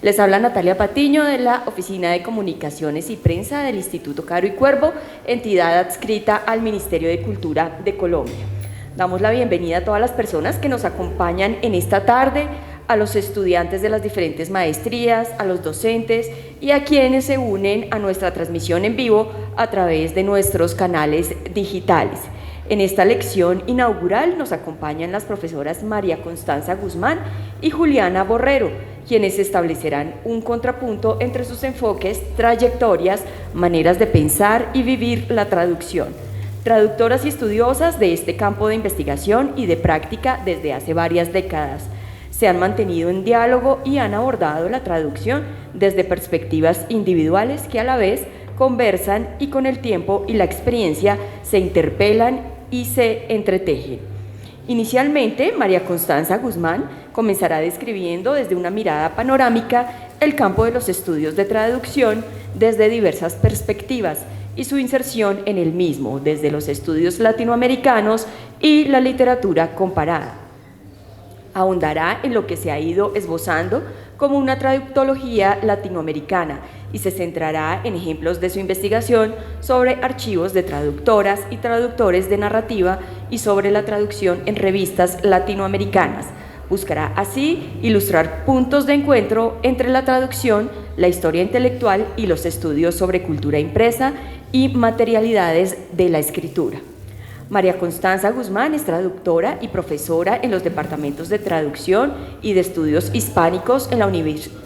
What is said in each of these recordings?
Les habla Natalia Patiño de la Oficina de Comunicaciones y Prensa del Instituto Caro y Cuervo, entidad adscrita al Ministerio de Cultura de Colombia. Damos la bienvenida a todas las personas que nos acompañan en esta tarde, a los estudiantes de las diferentes maestrías, a los docentes y a quienes se unen a nuestra transmisión en vivo a través de nuestros canales digitales. En esta lección inaugural nos acompañan las profesoras María Constanza Guzmán y Juliana Borrero, quienes establecerán un contrapunto entre sus enfoques, trayectorias, maneras de pensar y vivir la traducción. Traductoras y estudiosas de este campo de investigación y de práctica desde hace varias décadas. Se han mantenido en diálogo y han abordado la traducción desde perspectivas individuales que a la vez conversan y con el tiempo y la experiencia se interpelan y se entretejen. Inicialmente, María Constanza Guzmán comenzará describiendo desde una mirada panorámica el campo de los estudios de traducción desde diversas perspectivas y su inserción en el mismo, desde los estudios latinoamericanos y la literatura comparada. Ahondará en lo que se ha ido esbozando como una traductología latinoamericana y se centrará en ejemplos de su investigación sobre archivos de traductoras y traductores de narrativa y sobre la traducción en revistas latinoamericanas. Buscará así ilustrar puntos de encuentro entre la traducción, la historia intelectual y los estudios sobre cultura impresa y materialidades de la escritura. María Constanza Guzmán es traductora y profesora en los departamentos de traducción y de estudios hispánicos en la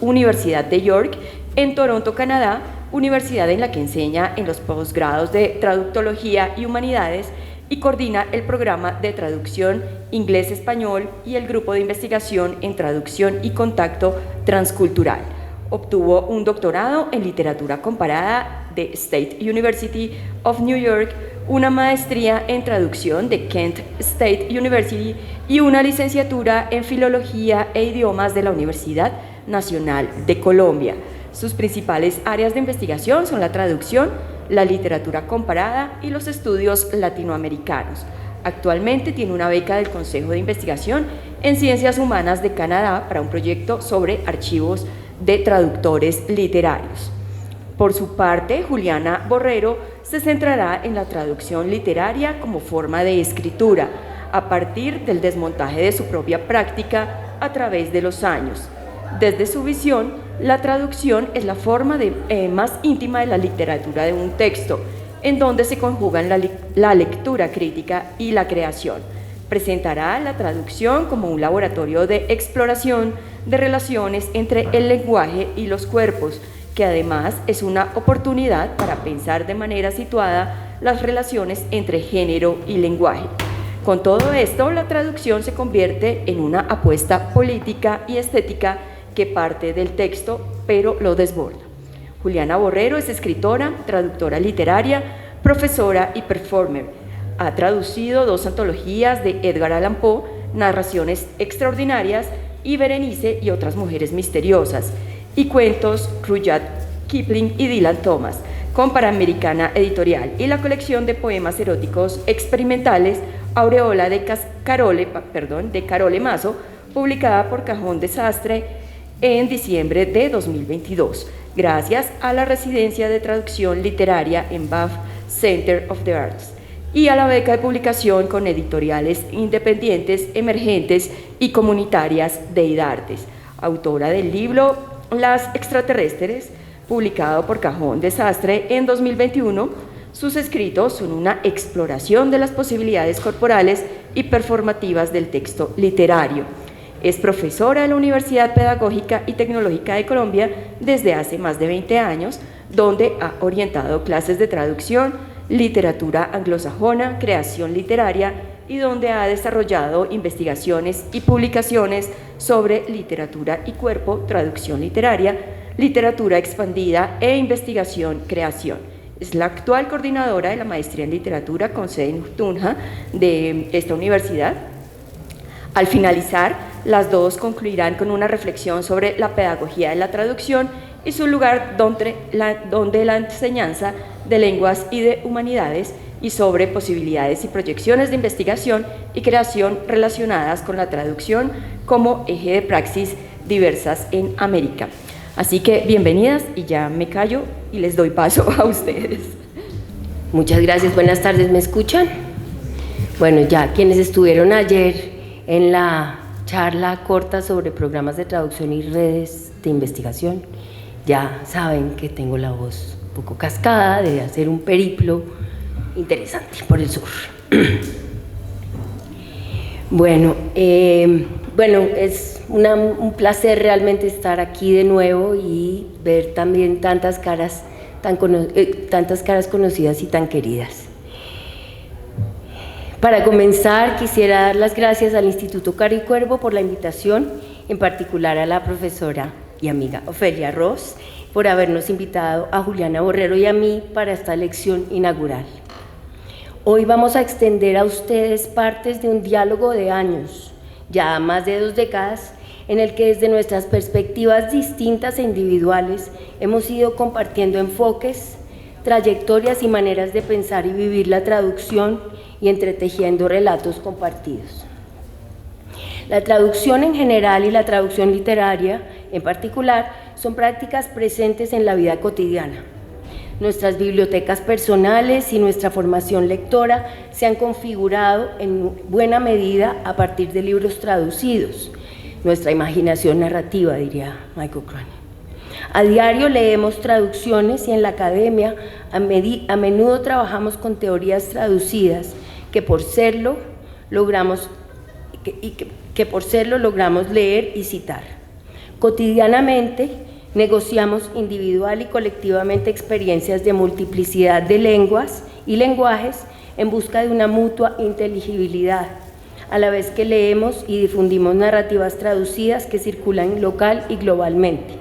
Universidad de York, en Toronto, Canadá, universidad en la que enseña en los posgrados de Traductología y Humanidades y coordina el programa de traducción inglés-español y el grupo de investigación en traducción y contacto transcultural. Obtuvo un doctorado en literatura comparada de State University of New York, una maestría en traducción de Kent State University y una licenciatura en filología e idiomas de la Universidad Nacional de Colombia. Sus principales áreas de investigación son la traducción, la literatura comparada y los estudios latinoamericanos. Actualmente tiene una beca del Consejo de Investigación en Ciencias Humanas de Canadá para un proyecto sobre archivos de traductores literarios. Por su parte, Juliana Borrero se centrará en la traducción literaria como forma de escritura, a partir del desmontaje de su propia práctica a través de los años. Desde su visión, la traducción es la forma más íntima de la literatura de un texto, en donde se conjugan la lectura crítica y la creación. Presentará la traducción como un laboratorio de exploración de relaciones entre el lenguaje y los cuerpos, que además es una oportunidad para pensar de manera situada las relaciones entre género y lenguaje. Con todo esto, la traducción se convierte en una apuesta política y estética que parte del texto, pero lo desborda. Juliana Borrero es escritora, traductora literaria, profesora y performer. Ha traducido 2 antologías de Edgar Allan Poe, Narraciones Extraordinarias y Berenice y otras mujeres misteriosas, y cuentos Rudyard Kipling y Dylan Thomas, con Panamericana Editorial, y la colección de poemas eróticos experimentales Aureola de Carole Mazo, publicada por Cajón Desastre en diciembre de 2022, gracias a la residencia de traducción literaria en Banff Center of the Arts y a la beca de publicación con editoriales independientes, emergentes y comunitarias de IDARTES. Autora del libro Las Extraterrestres, publicado por Cajón Desastre en 2021, sus escritos son una exploración de las posibilidades corporales y performativas del texto literario. Es profesora de la Universidad Pedagógica y Tecnológica de Colombia desde hace más de 20 años, donde ha orientado clases de traducción, literatura anglosajona, creación literaria y donde ha desarrollado investigaciones y publicaciones sobre literatura y cuerpo, traducción literaria, literatura expandida e investigación-creación. Es la actual coordinadora de la maestría en literatura con sede en Tunja de esta universidad. Al finalizar, las dos concluirán con una reflexión sobre la pedagogía de la traducción y su lugar donde la enseñanza de lenguas y de humanidades y sobre posibilidades y proyecciones de investigación y creación relacionadas con la traducción como eje de praxis diversas en América. Así que bienvenidas y ya me callo y les doy paso a ustedes. Muchas gracias, buenas tardes, ¿me escuchan? Bueno, ya quienes estuvieron ayer en la charla corta sobre programas de traducción y redes de investigación, ya saben que tengo la voz un poco cascada de hacer un periplo interesante por el sur. Bueno, es un placer realmente estar aquí de nuevo y ver también tantas caras conocidas y tan queridas. Para comenzar, quisiera dar las gracias al Instituto Caro y Cuervo por la invitación, en particular a la profesora y amiga Ofelia Ross, por habernos invitado a Juliana Borrero y a mí para esta lección inaugural. Hoy vamos a extender a ustedes partes de un diálogo de años, ya más de 2 décadas, en el que desde nuestras perspectivas distintas e individuales hemos ido compartiendo enfoques, trayectorias y maneras de pensar y vivir la traducción y entretejiendo relatos compartidos. La traducción en general y la traducción literaria en particular son prácticas presentes en la vida cotidiana. Nuestras bibliotecas personales y nuestra formación lectora se han configurado en buena medida a partir de libros traducidos. Nuestra imaginación narrativa, diría Michael Cronin. A diario leemos traducciones y en la academia a menudo trabajamos con teorías traducidas que por serlo logramos leer y citar. Cotidianamente negociamos individual y colectivamente experiencias de multiplicidad de lenguas y lenguajes en busca de una mutua inteligibilidad, a la vez que leemos y difundimos narrativas traducidas que circulan local y globalmente.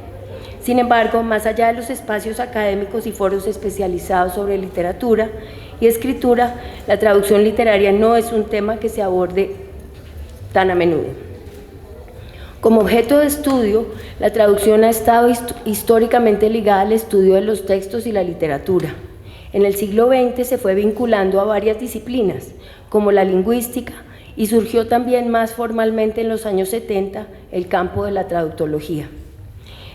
Sin embargo, más allá de los espacios académicos y foros especializados sobre literatura y escritura, la traducción literaria no es un tema que se aborde tan a menudo. Como objeto de estudio, la traducción ha estado históricamente ligada al estudio de los textos y la literatura. En el siglo XX se fue vinculando a varias disciplinas, como la lingüística, y surgió también más formalmente en los años 70 el campo de la traductología.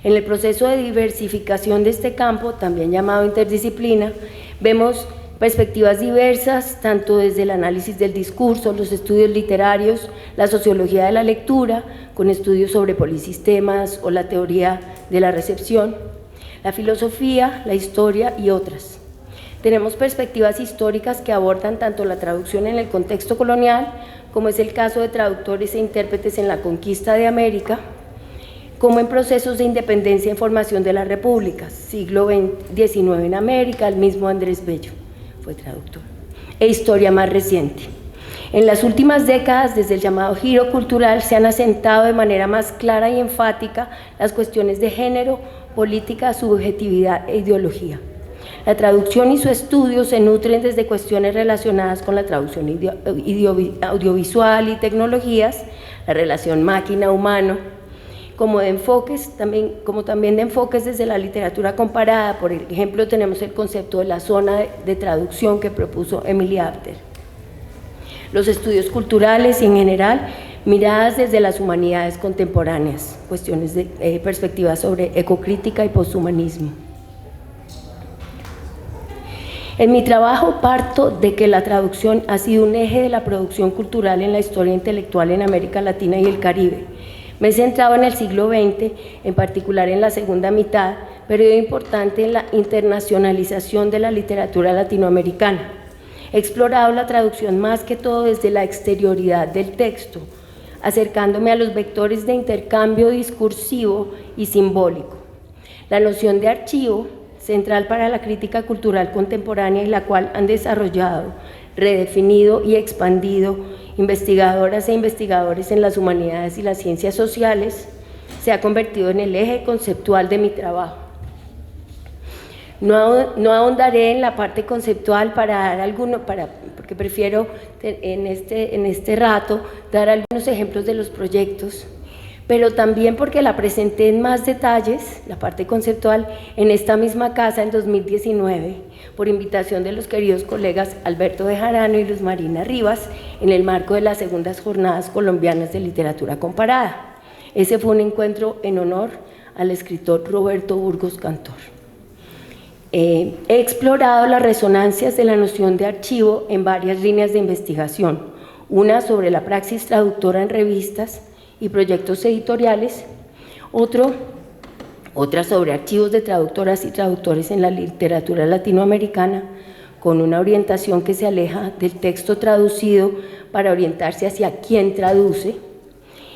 En el proceso de diversificación de este campo, también llamado interdisciplina, vemos perspectivas diversas, tanto desde el análisis del discurso, los estudios literarios, la sociología de la lectura, con estudios sobre polisistemas o la teoría de la recepción, la filosofía, la historia y otras. Tenemos perspectivas históricas que abordan tanto la traducción en el contexto colonial, como es el caso de traductores e intérpretes en la conquista de América, como en procesos de independencia y formación de las repúblicas, siglo XIX en América, el mismo Andrés Bello fue traductor, e historia más reciente. En las últimas décadas, desde el llamado giro cultural, se han asentado de manera más clara y enfática las cuestiones de género, política, subjetividad e ideología. La traducción y su estudio se nutren desde cuestiones relacionadas con la traducción audiovisual y tecnologías, la relación máquina-humano, como también de enfoques desde la literatura comparada. Por ejemplo, tenemos el concepto de la zona de traducción que propuso Emily Apter. Los estudios culturales y en general, miradas desde las humanidades contemporáneas, cuestiones de perspectivas sobre ecocrítica y poshumanismo. En mi trabajo parto de que la traducción ha sido un eje de la producción cultural en la historia intelectual en América Latina y el Caribe. Me he centrado en el siglo XX, en particular en la segunda mitad, periodo importante en la internacionalización de la literatura latinoamericana. He explorado la traducción más que todo desde la exterioridad del texto, acercándome a los vectores de intercambio discursivo y simbólico. La noción de archivo, central para la crítica cultural contemporánea y la cual han desarrollado, redefinido y expandido investigadoras e investigadores en las humanidades y las ciencias sociales, se ha convertido en el eje conceptual de mi trabajo. No ahondaré en la parte conceptual porque prefiero en este rato dar algunos ejemplos de los proyectos, pero también porque la presenté en más detalles, la parte conceptual, en esta misma casa en 2019, por invitación de los queridos colegas Alberto Bejarano y Luz Marina Rivas, en el marco de las segundas jornadas colombianas de literatura comparada. Ese fue un encuentro en honor al escritor Roberto Burgos Cantor. He explorado las resonancias de la noción de archivo en varias líneas de investigación, una sobre la praxis traductora en revistas y proyectos editoriales, otra sobre archivos de traductoras y traductores en la literatura latinoamericana, con una orientación que se aleja del texto traducido para orientarse hacia quién traduce,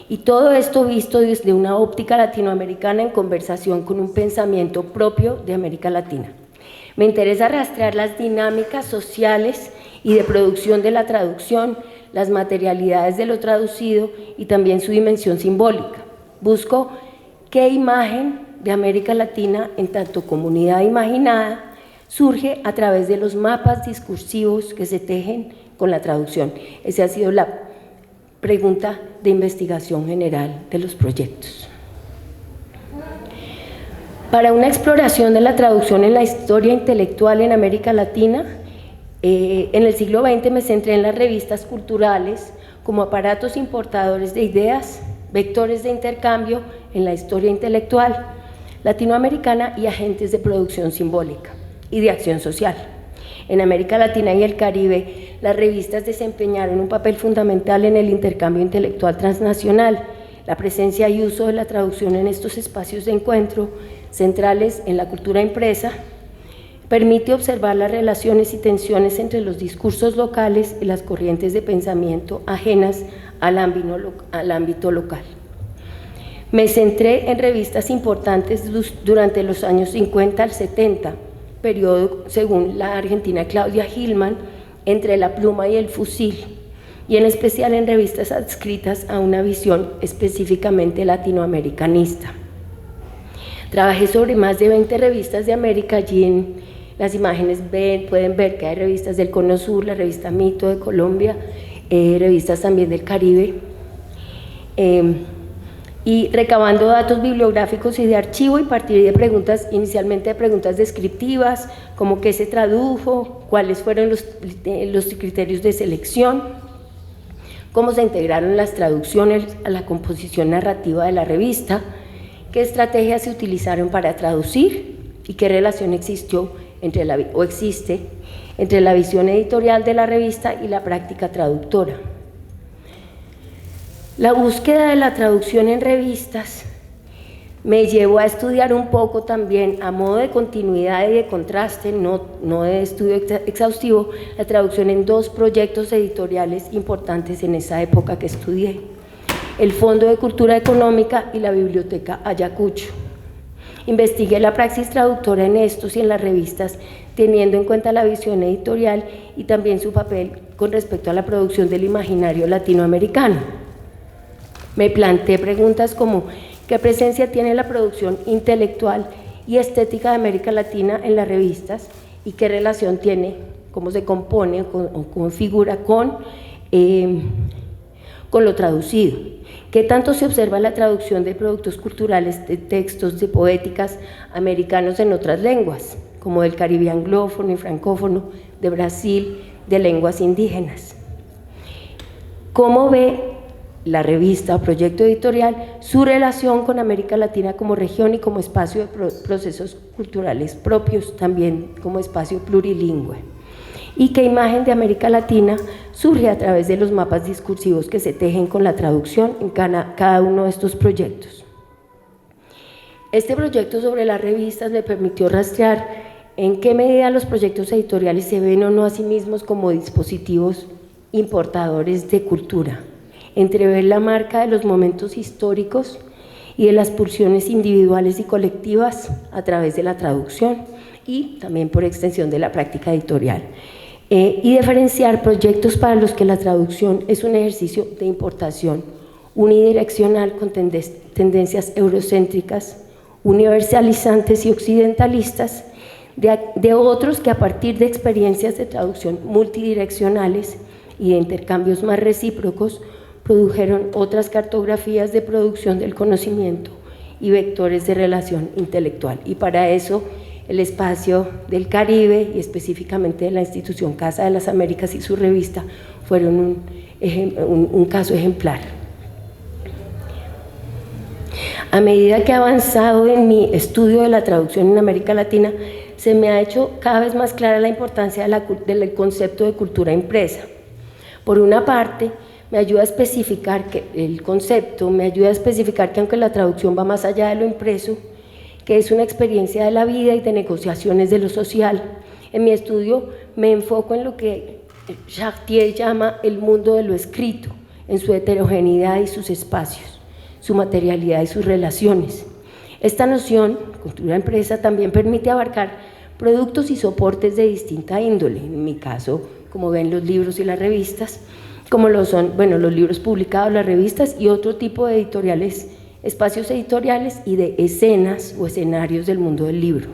y todo esto visto desde una óptica latinoamericana en conversación con un pensamiento propio de América Latina. Me interesa rastrear las dinámicas sociales y de producción de la traducción, las materialidades de lo traducido y también su dimensión simbólica. Busco qué imagen de América Latina, en tanto comunidad imaginada, surge a través de los mapas discursivos que se tejen con la traducción. Esa ha sido la pregunta de investigación general de los proyectos. Para una exploración de la traducción en la historia intelectual en América Latina, en el siglo XX me centré en las revistas culturales como aparatos importadores de ideas, vectores de intercambio en la historia intelectual latinoamericana y agentes de producción simbólica y de acción social. En América Latina y el Caribe, las revistas desempeñaron un papel fundamental en el intercambio intelectual transnacional. La presencia y uso de la traducción en estos espacios de encuentro, centrales en la cultura impresa, permite observar las relaciones y tensiones entre los discursos locales y las corrientes de pensamiento ajenas al ámbito local. Me centré en revistas importantes durante los años 50 al 70, periodo, según la argentina Claudia Hillman, entre la pluma y el fusil, y en especial en revistas adscritas a una visión específicamente latinoamericanista. Trabajé sobre más de 20 revistas de América. Allí en las imágenes pueden ver que hay revistas del Cono Sur, la revista Mito de Colombia, revistas también del Caribe, y recabando datos bibliográficos y de archivo y partir de preguntas, inicialmente de preguntas descriptivas, como qué se tradujo, cuáles fueron los criterios de selección, cómo se integraron las traducciones a la composición narrativa de la revista, qué estrategias se utilizaron para traducir y qué relación existe entre la visión editorial de la revista y la práctica traductora. La búsqueda de la traducción en revistas me llevó a estudiar un poco también, a modo de continuidad y de contraste, no de estudio exhaustivo, la traducción en dos proyectos editoriales importantes en esa época que estudié: el Fondo de Cultura Económica y la Biblioteca Ayacucho. Investigué la praxis traductora en estos y en las revistas, teniendo en cuenta la visión editorial y también su papel con respecto a la producción del imaginario latinoamericano. Me planteé preguntas como: ¿qué presencia tiene la producción intelectual y estética de América Latina en las revistas? ¿Y qué relación tiene, cómo se compone o configura con lo traducido? ¿Qué tanto se observa la traducción de productos culturales, de textos, de poéticas americanos en otras lenguas, como del Caribe anglófono y francófono, de Brasil, de lenguas indígenas? ¿Cómo ve la revista o proyecto editorial su relación con América Latina como región y como espacio de procesos culturales propios, también como espacio plurilingüe? ¿Y qué imagen de América Latina surge a través de los mapas discursivos que se tejen con la traducción en cada uno de estos proyectos? Este proyecto sobre las revistas me permitió rastrear en qué medida los proyectos editoriales se ven o no a sí mismos como dispositivos importadores de cultura, entrever la marca de los momentos históricos y de las pulsiones individuales y colectivas a través de la traducción y también por extensión de la práctica editorial, y diferenciar proyectos para los que la traducción es un ejercicio de importación unidireccional con tendencias eurocéntricas, universalizantes y occidentalistas, de otros que a partir de experiencias de traducción multidireccionales y de intercambios más recíprocos produjeron otras cartografías de producción del conocimiento y vectores de relación intelectual. Y para eso el espacio del Caribe y específicamente de la institución Casa de las Américas y su revista fueron un caso ejemplar. A medida que he avanzado en mi estudio de la traducción en América Latina, se me ha hecho cada vez más clara la importancia del concepto de cultura impresa. Por una parte, me ayuda a especificar que aunque la traducción va más allá de lo impreso, que es una experiencia de la vida y de negociaciones de lo social. En mi estudio me enfoco en lo que Chartier llama el mundo de lo escrito, en su heterogeneidad y sus espacios, su materialidad y sus relaciones. Esta noción, cultura impresa, también permite abarcar productos y soportes de distinta índole, en mi caso, como ven, los libros y las revistas, como lo son, los libros publicados, las revistas y otro tipo de editoriales, espacios editoriales y de escenas o escenarios del mundo del libro.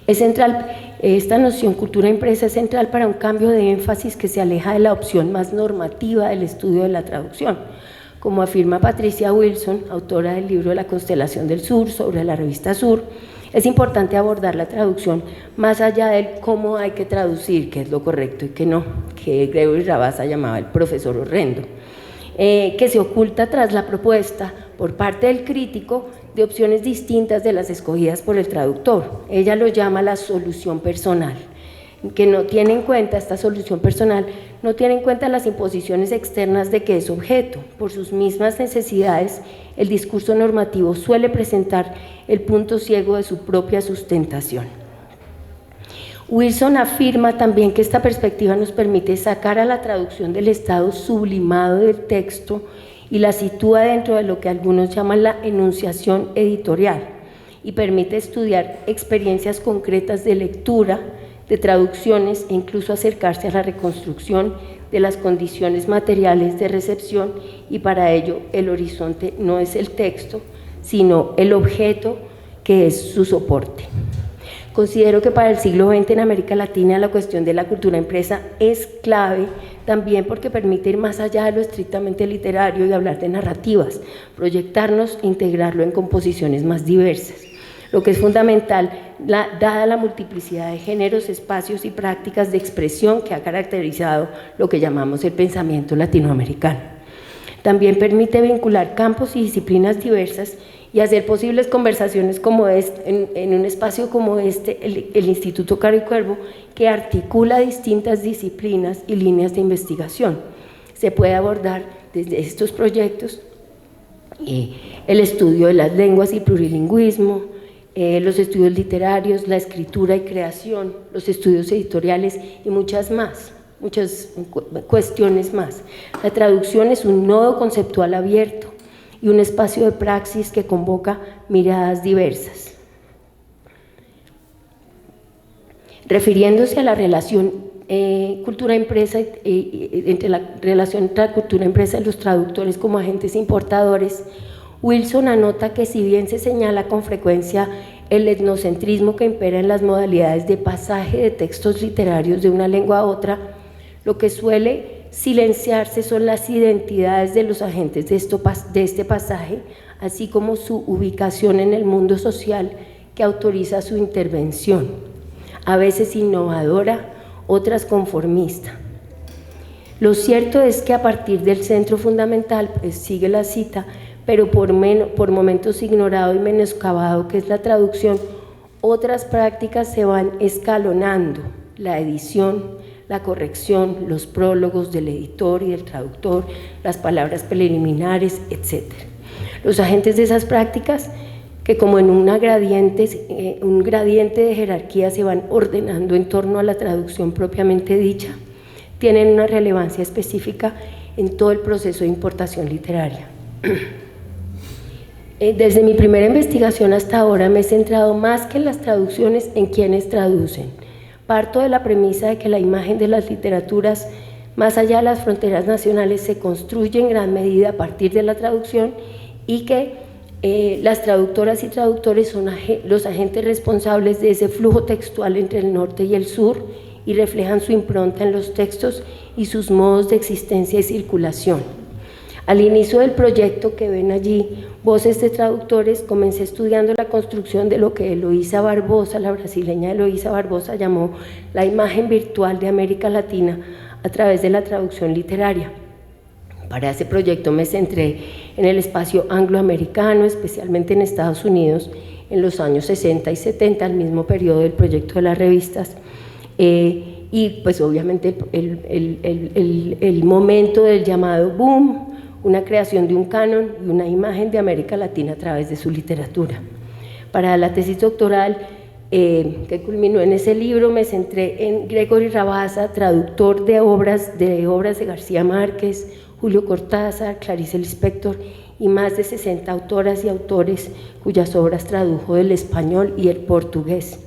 Es central, esta noción cultura impresa es central para un cambio de énfasis que se aleja de la opción más normativa del estudio de la traducción. Como afirma Patricia Wilson, autora del libro La Constelación del Sur sobre la revista Sur, es importante abordar la traducción más allá del cómo hay que traducir, qué es lo correcto y qué no, que Gregory Rabassa llamaba el profesor horrendo, que se oculta tras la propuesta por parte del crítico de opciones distintas de las escogidas por el traductor. Ella lo llama la solución personal, que no tiene en cuenta, esta solución personal, no tiene en cuenta las imposiciones externas de que es objeto. Por sus mismas necesidades, el discurso normativo suele presentar el punto ciego de su propia sustentación. Wilson afirma también que esta perspectiva nos permite sacar a la traducción del estado sublimado del texto y la sitúa dentro de lo que algunos llaman la enunciación editorial y permite estudiar experiencias concretas de lectura, de traducciones e incluso acercarse a la reconstrucción de las condiciones materiales de recepción, y para ello el horizonte no es el texto, sino el objeto que es su soporte. Considero que para el siglo XX en América Latina la cuestión de la cultura impresa es clave también porque permite ir más allá de lo estrictamente literario y hablar de narrativas, proyectarnos e integrarlo en composiciones más diversas. Lo que es fundamental, dada la multiplicidad de géneros, espacios y prácticas de expresión que ha caracterizado lo que llamamos el pensamiento latinoamericano. También permite vincular campos y disciplinas diversas y hacer posibles conversaciones como en un espacio como este, el Instituto Caro y Cuervo, que articula distintas disciplinas y líneas de investigación. Se puede abordar desde estos proyectos el estudio de las lenguas y plurilingüismo, los estudios literarios, la escritura y creación, los estudios editoriales y muchas cuestiones más. La traducción es un nodo conceptual abierto y un espacio de praxis que convoca miradas diversas. Refiriéndose a la relación cultura impresa, entre la relación entre la cultura impresa y los traductores como agentes importadores, Wilson anota que si bien se señala con frecuencia el etnocentrismo que impera en las modalidades de pasaje de textos literarios de una lengua a otra, lo que suele silenciarse son las identidades de los agentes de este pasaje, así como su ubicación en el mundo social que autoriza su intervención, a veces innovadora, otras conformista. Lo cierto es que a partir del centro fundamental, pues sigue la cita, pero por momentos ignorado y menoscabado, que es la traducción, otras prácticas se van escalonando: la edición, la corrección, los prólogos del editor y del traductor, las palabras preliminares, etc. Los agentes de esas prácticas, que como en un gradiente de jerarquía se van ordenando en torno a la traducción propiamente dicha, tienen una relevancia específica en todo el proceso de importación literaria. Desde mi primera investigación hasta ahora me he centrado más que en las traducciones en quienes traducen. Parto de la premisa de que la imagen de las literaturas, más allá de las fronteras nacionales, se construye en gran medida a partir de la traducción y que las traductoras y traductores son los agentes responsables de ese flujo textual entre el norte y el sur y reflejan su impronta en los textos y sus modos de existencia y circulación. Al inicio del proyecto que ven allí, Voces de Traductores, comencé estudiando la construcción de lo que Eloísa Barbosa, la brasileña Eloísa Barbosa, llamó la imagen virtual de América Latina a través de la traducción literaria. Para ese proyecto me centré en el espacio angloamericano, especialmente en Estados Unidos, en los años 60 y 70, el mismo periodo del proyecto de las revistas, y pues obviamente el momento del llamado boom, una creación de un canon y una imagen de América Latina a través de su literatura. Para la tesis doctoral, que culminó en ese libro, me centré en Gregory Rabassa, traductor de obras de García Márquez, Julio Cortázar, Clarice Lispector y más de 60 autoras y autores cuyas obras tradujo del español y el portugués.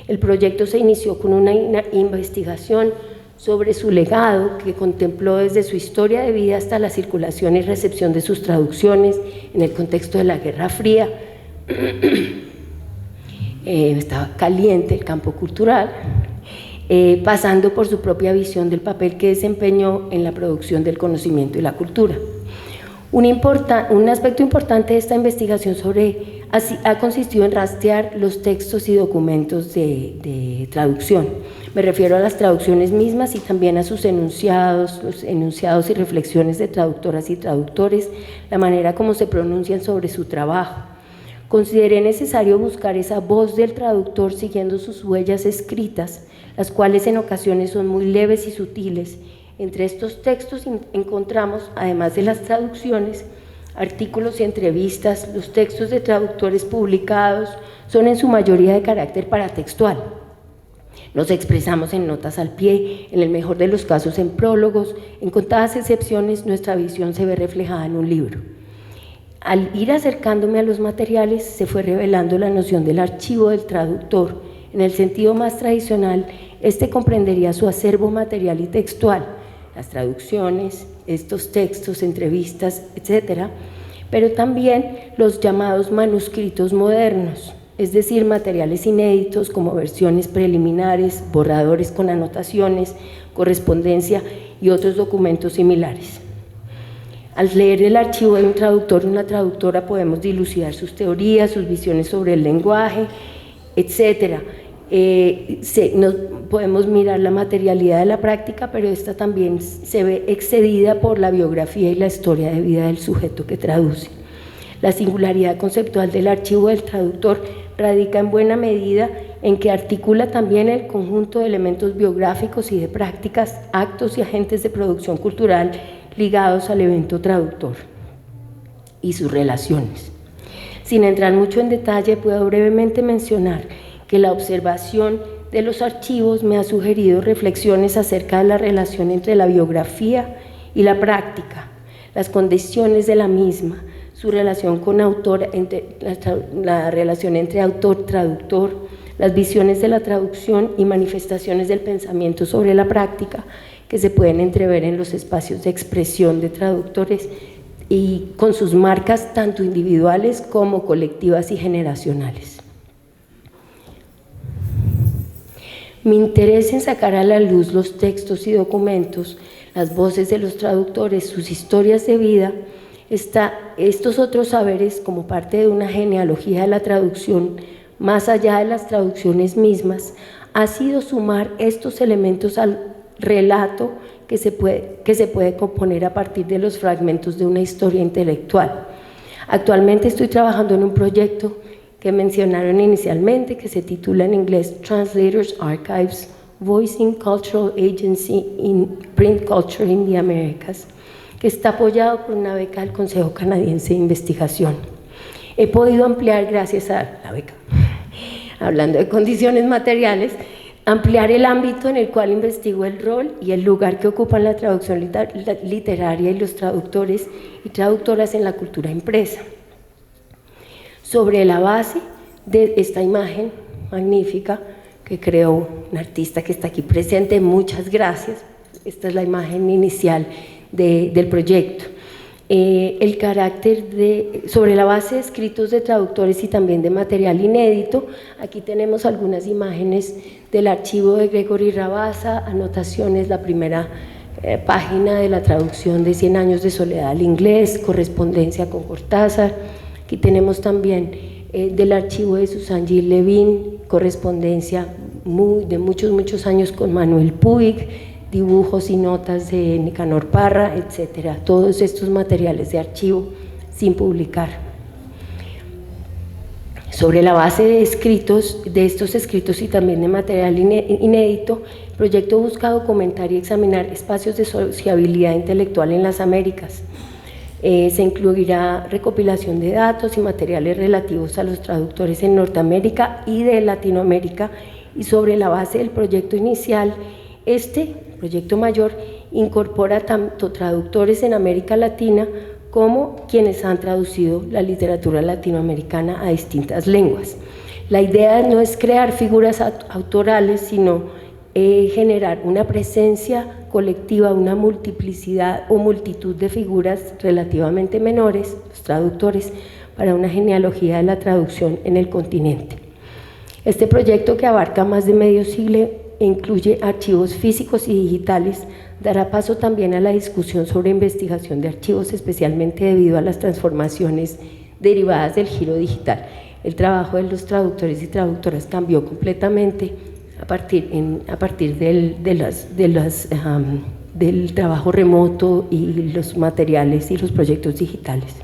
El proyecto se inició con una investigación sobre su legado que contempló desde su historia de vida hasta la circulación y recepción de sus traducciones en el contexto de la Guerra Fría. Estaba caliente el campo cultural, pasando por su propia visión del papel que desempeñó en la producción del conocimiento y la cultura. Un aspecto importante de esta investigación ha consistido en rastrear los textos y documentos de traducción. Me refiero a las traducciones mismas y también a sus enunciados, los enunciados y reflexiones de traductoras y traductores, la manera como se pronuncian sobre su trabajo. Consideré necesario buscar esa voz del traductor siguiendo sus huellas escritas, las cuales en ocasiones son muy leves y sutiles. Entre estos textos encontramos, además de las traducciones, artículos y entrevistas. Los textos de traductores publicados son en su mayoría de carácter paratextual. Los expresamos en notas al pie, en el mejor de los casos en prólogos. En contadas excepciones, nuestra visión se ve reflejada en un libro. Al ir acercándome a los materiales, se fue revelando la noción del archivo del traductor. En el sentido más tradicional, este comprendería su acervo material y textual, las traducciones, estos textos, entrevistas, etcétera, pero también los llamados manuscritos modernos, es decir, materiales inéditos como versiones preliminares, borradores con anotaciones, correspondencia y otros documentos similares. Al leer el archivo de un traductor o una traductora podemos dilucidar sus teorías, sus visiones sobre el lenguaje, etcétera. Podemos mirar la materialidad de la práctica, pero esta también se ve excedida por la biografía y la historia de vida del sujeto que traduce. La singularidad conceptual del archivo del traductor radica en buena medida en que articula también el conjunto de elementos biográficos y de prácticas, actos y agentes de producción cultural ligados al evento traductor y sus relaciones. Sin entrar mucho en detalle, puedo brevemente mencionar que la observación de los archivos me ha sugerido reflexiones acerca de la relación entre la biografía y la práctica, las condiciones de la misma, su relación con autor, la relación entre autor-traductor, las visiones de la traducción y manifestaciones del pensamiento sobre la práctica que se pueden entrever en los espacios de expresión de traductores y con sus marcas tanto individuales como colectivas y generacionales. Mi interés en sacar a la luz los textos y documentos, las voces de los traductores, sus historias de vida, estos otros saberes como parte de una genealogía de la traducción, más allá de las traducciones mismas, ha sido sumar estos elementos al relato que se puede componer a partir de los fragmentos de una historia intelectual. Actualmente estoy trabajando en un proyecto que mencionaron inicialmente, que se titula en inglés Translators Archives, Voicing Cultural Agency in Print Culture in the Americas, que está apoyado por una beca del Consejo Canadiense de Investigación. He podido ampliar, gracias a la beca, hablando de condiciones materiales, ampliar el ámbito en el cual investigo el rol y el lugar que ocupan la traducción literaria y los traductores y traductoras en la cultura impresa. Sobre la base de esta imagen magnífica que creó un artista que está aquí presente, muchas gracias. Esta es la imagen inicial del proyecto. El carácter sobre la base de escritos de traductores y también de material inédito, aquí tenemos algunas imágenes del archivo de Gregory Rabassa, anotaciones, la primera página de la traducción de 100 años de soledad al inglés, correspondencia con Cortázar. Aquí tenemos también del archivo de Susan G. Levin, correspondencia de muchos años con Manuel Puig, dibujos y notas de Nicanor Parra, etcétera, todos estos materiales de archivo sin publicar. Sobre la base de estos escritos y también de material inédito, el proyecto busca documentar y examinar espacios de sociabilidad intelectual en las Américas. Se incluirá recopilación de datos y materiales relativos a los traductores en Norteamérica y de Latinoamérica, y sobre la base del proyecto inicial, este proyecto mayor incorpora tanto traductores en América Latina como quienes han traducido la literatura latinoamericana a distintas lenguas. La idea no es crear figuras autorales, sino generar una presencia colectiva, una multiplicidad o multitud de figuras relativamente menores, los traductores, para una genealogía de la traducción en el continente. Este proyecto, que abarca más de medio siglo e incluye archivos físicos y digitales, dará paso también a la discusión sobre investigación de archivos, especialmente debido a las transformaciones derivadas del giro digital. El trabajo de los traductores y traductoras cambió completamente a partir del trabajo remoto y los materiales y los proyectos digitales.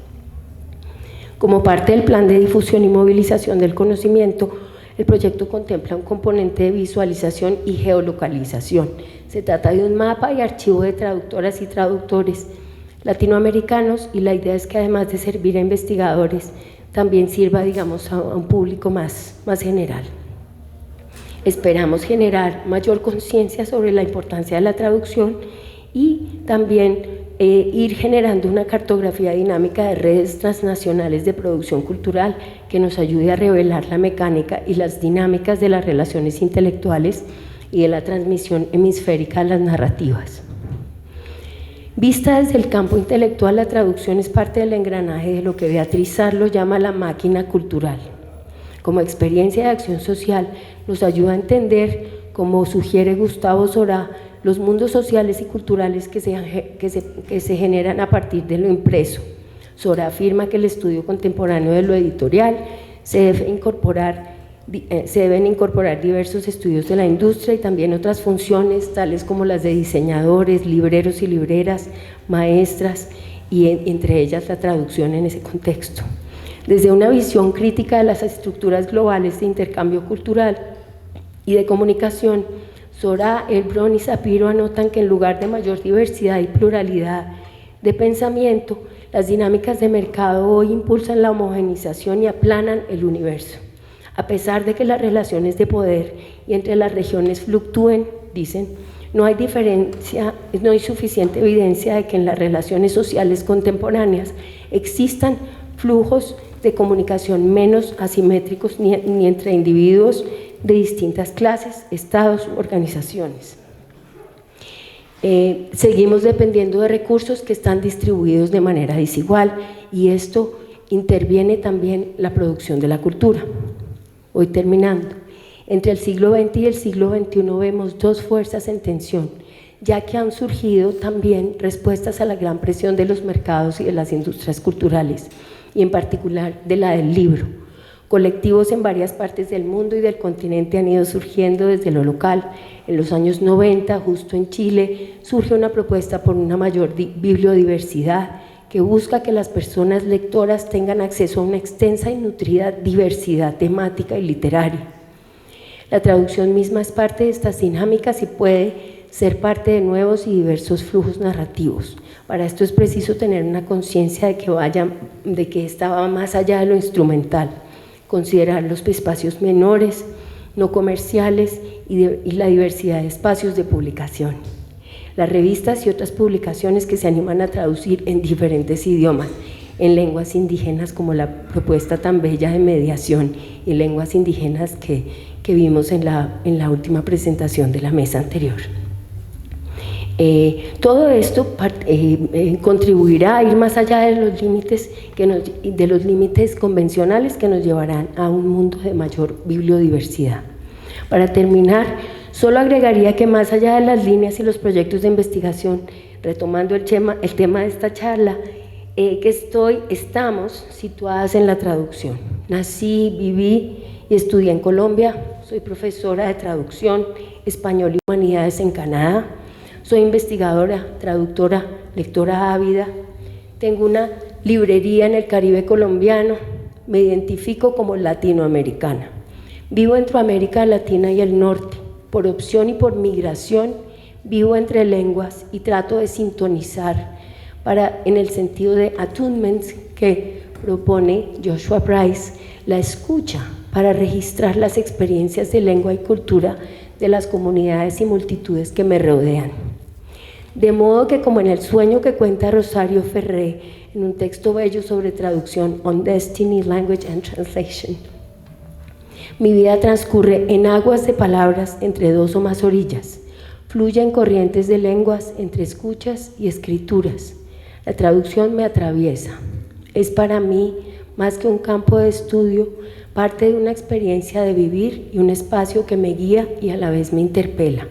Como parte del plan de difusión y movilización del conocimiento, el proyecto contempla un componente de visualización y geolocalización. Se trata de un mapa y archivo de traductoras y traductores latinoamericanos, y la idea es que, además de servir a investigadores, también sirva, digamos, a un público más general. Esperamos generar mayor conciencia sobre la importancia de la traducción y también ir generando una cartografía dinámica de redes transnacionales de producción cultural que nos ayude a revelar la mecánica y las dinámicas de las relaciones intelectuales y de la transmisión hemisférica de las narrativas. Vista desde el campo intelectual, la traducción es parte del engranaje de lo que Beatriz Sarlo llama la máquina cultural. Como experiencia de acción social, nos ayuda a entender, como sugiere Gustavo Sorá, los mundos sociales y culturales que se generan a partir de lo impreso. Sorá afirma que el estudio contemporáneo de lo editorial se deben incorporar diversos estudios de la industria y también otras funciones, tales como las de diseñadores, libreros y libreras, maestras, y entre ellas la traducción en ese contexto. Desde una visión crítica de las estructuras globales de intercambio cultural y de comunicación, Sorá, Elbron y Sapiro anotan que en lugar de mayor diversidad y pluralidad de pensamiento, las dinámicas de mercado hoy impulsan la homogenización y aplanan el universo. A pesar de que las relaciones de poder y entre las regiones fluctúen, dicen, no hay suficiente evidencia de que en las relaciones sociales contemporáneas existan flujos de comunicación menos asimétricos ni entre individuos de distintas clases, estados u organizaciones. Seguimos dependiendo de recursos que están distribuidos de manera desigual, y esto interviene también la producción de la cultura. Hoy, terminando, entre el siglo XX y el siglo XXI vemos dos fuerzas en tensión, ya que han surgido también respuestas a la gran presión de los mercados y de las industrias culturales, y en particular de la del libro. Colectivos en varias partes del mundo y del continente han ido surgiendo desde lo local. En los años 90, justo en Chile, surge una propuesta por una mayor bibliodiversidad que busca que las personas lectoras tengan acceso a una extensa y nutrida diversidad temática y literaria. La traducción misma es parte de estas dinámicas y puede ser parte de nuevos y diversos flujos narrativos. Para esto es preciso tener una conciencia de que esta va más allá de lo instrumental, considerar los espacios menores, no comerciales y la diversidad de espacios de publicación. Las revistas y otras publicaciones que se animan a traducir en diferentes idiomas, en lenguas indígenas, como la propuesta tan bella de mediación y lenguas indígenas que vimos en la última presentación de la mesa anterior. Todo esto contribuirá a ir más allá de los límites convencionales que nos llevarán a un mundo de mayor bibliodiversidad. Para terminar, solo agregaría que más allá de las líneas y los proyectos de investigación, retomando el tema de esta charla, estamos situadas en la traducción. Nací, viví y estudié en Colombia, soy profesora de traducción, español y humanidades en Canadá. Soy investigadora, traductora, lectora ávida. Tengo una librería en el Caribe colombiano. Me identifico como latinoamericana. Vivo entre América Latina y el Norte. Por opción y por migración, vivo entre lenguas y trato de sintonizar en el sentido de attunement que propone Joshua Price, la escucha para registrar las experiencias de lengua y cultura de las comunidades y multitudes que me rodean. De modo que, como en el sueño que cuenta Rosario Ferré en un texto bello sobre traducción, On Destiny, Language and Translation, mi vida transcurre en aguas de palabras entre dos o más orillas, fluye en corrientes de lenguas entre escuchas y escrituras. La traducción me atraviesa. Es para mí, más que un campo de estudio, parte de una experiencia de vivir y un espacio que me guía y a la vez me interpela.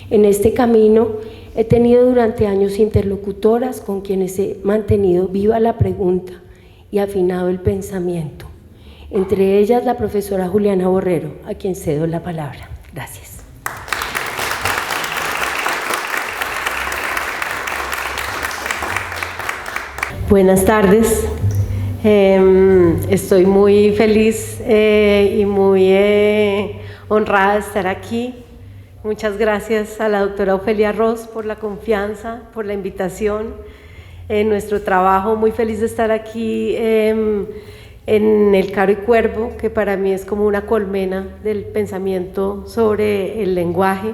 En este camino he tenido durante años interlocutoras con quienes he mantenido viva la pregunta y afinado el pensamiento. Entre ellas la profesora Juliana Borrero, a quien cedo la palabra. Gracias. Buenas tardes. Estoy muy feliz y muy honrada de estar aquí. Muchas gracias a la doctora Ofelia Ross por la confianza, por la invitación en nuestro trabajo. Muy feliz de estar aquí en el Caro y Cuervo, que para mí es como una colmena del pensamiento sobre el lenguaje,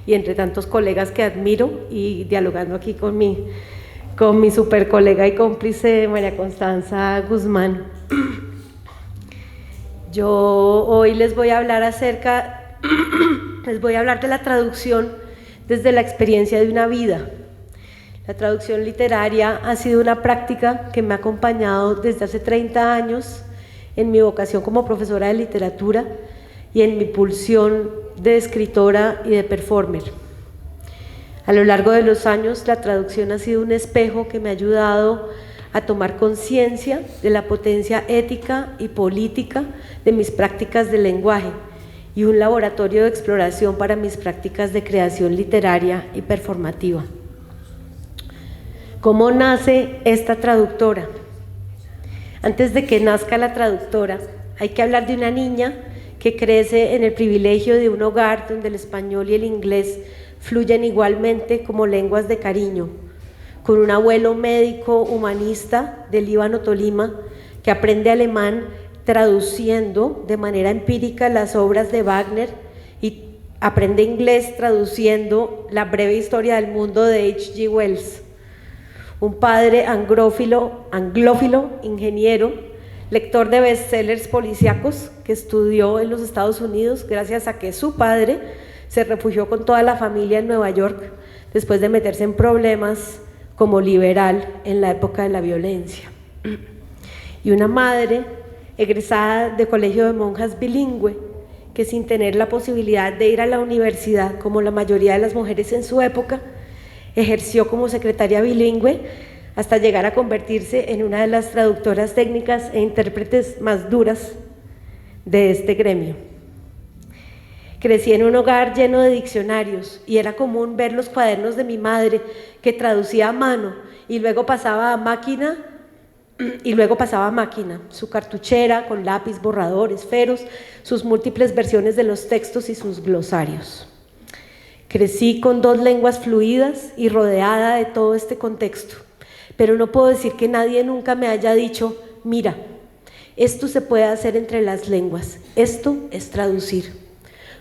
y entre tantos colegas que admiro, y dialogando aquí con mi super colega y cómplice María Constanza Guzmán. Yo hoy les voy a hablar de la traducción desde la experiencia de una vida. La traducción literaria ha sido una práctica que me ha acompañado desde hace 30 años en mi vocación como profesora de literatura y en mi pulsión de escritora y de performer. A lo largo de los años, la traducción ha sido un espejo que me ha ayudado a tomar conciencia de la potencia ética y política de mis prácticas de lenguaje y un laboratorio de exploración para mis prácticas de creación literaria y performativa. ¿Cómo nace esta traductora? Antes de que nazca la traductora, hay que hablar de una niña que crece en el privilegio de un hogar donde el español y el inglés fluyen igualmente como lenguas de cariño, con un abuelo médico humanista del Líbano, Tolima, que aprende alemán traduciendo de manera empírica las obras de Wagner y aprende inglés traduciendo La breve historia del mundo de H.G. Wells. Un padre anglófilo, ingeniero, lector de bestsellers policíacos, que estudió en los Estados Unidos gracias a que su padre se refugió con toda la familia en Nueva York después de meterse en problemas como liberal en la época de la violencia. Y una madre egresada de colegio de monjas bilingüe, que sin tener la posibilidad de ir a la universidad como la mayoría de las mujeres en su época, ejerció como secretaria bilingüe hasta llegar a convertirse en una de las traductoras técnicas e intérpretes más duras de este gremio. Crecí en un hogar lleno de diccionarios y era común ver los cuadernos de mi madre, que traducía a mano y luego pasaba a máquina, su cartuchera con lápiz, borrador, esferos, sus múltiples versiones de los textos y sus glosarios. Crecí con 2 lenguas fluidas y rodeada de todo este contexto, pero no puedo decir que nadie nunca me haya dicho: mira, esto se puede hacer entre las lenguas, esto es traducir.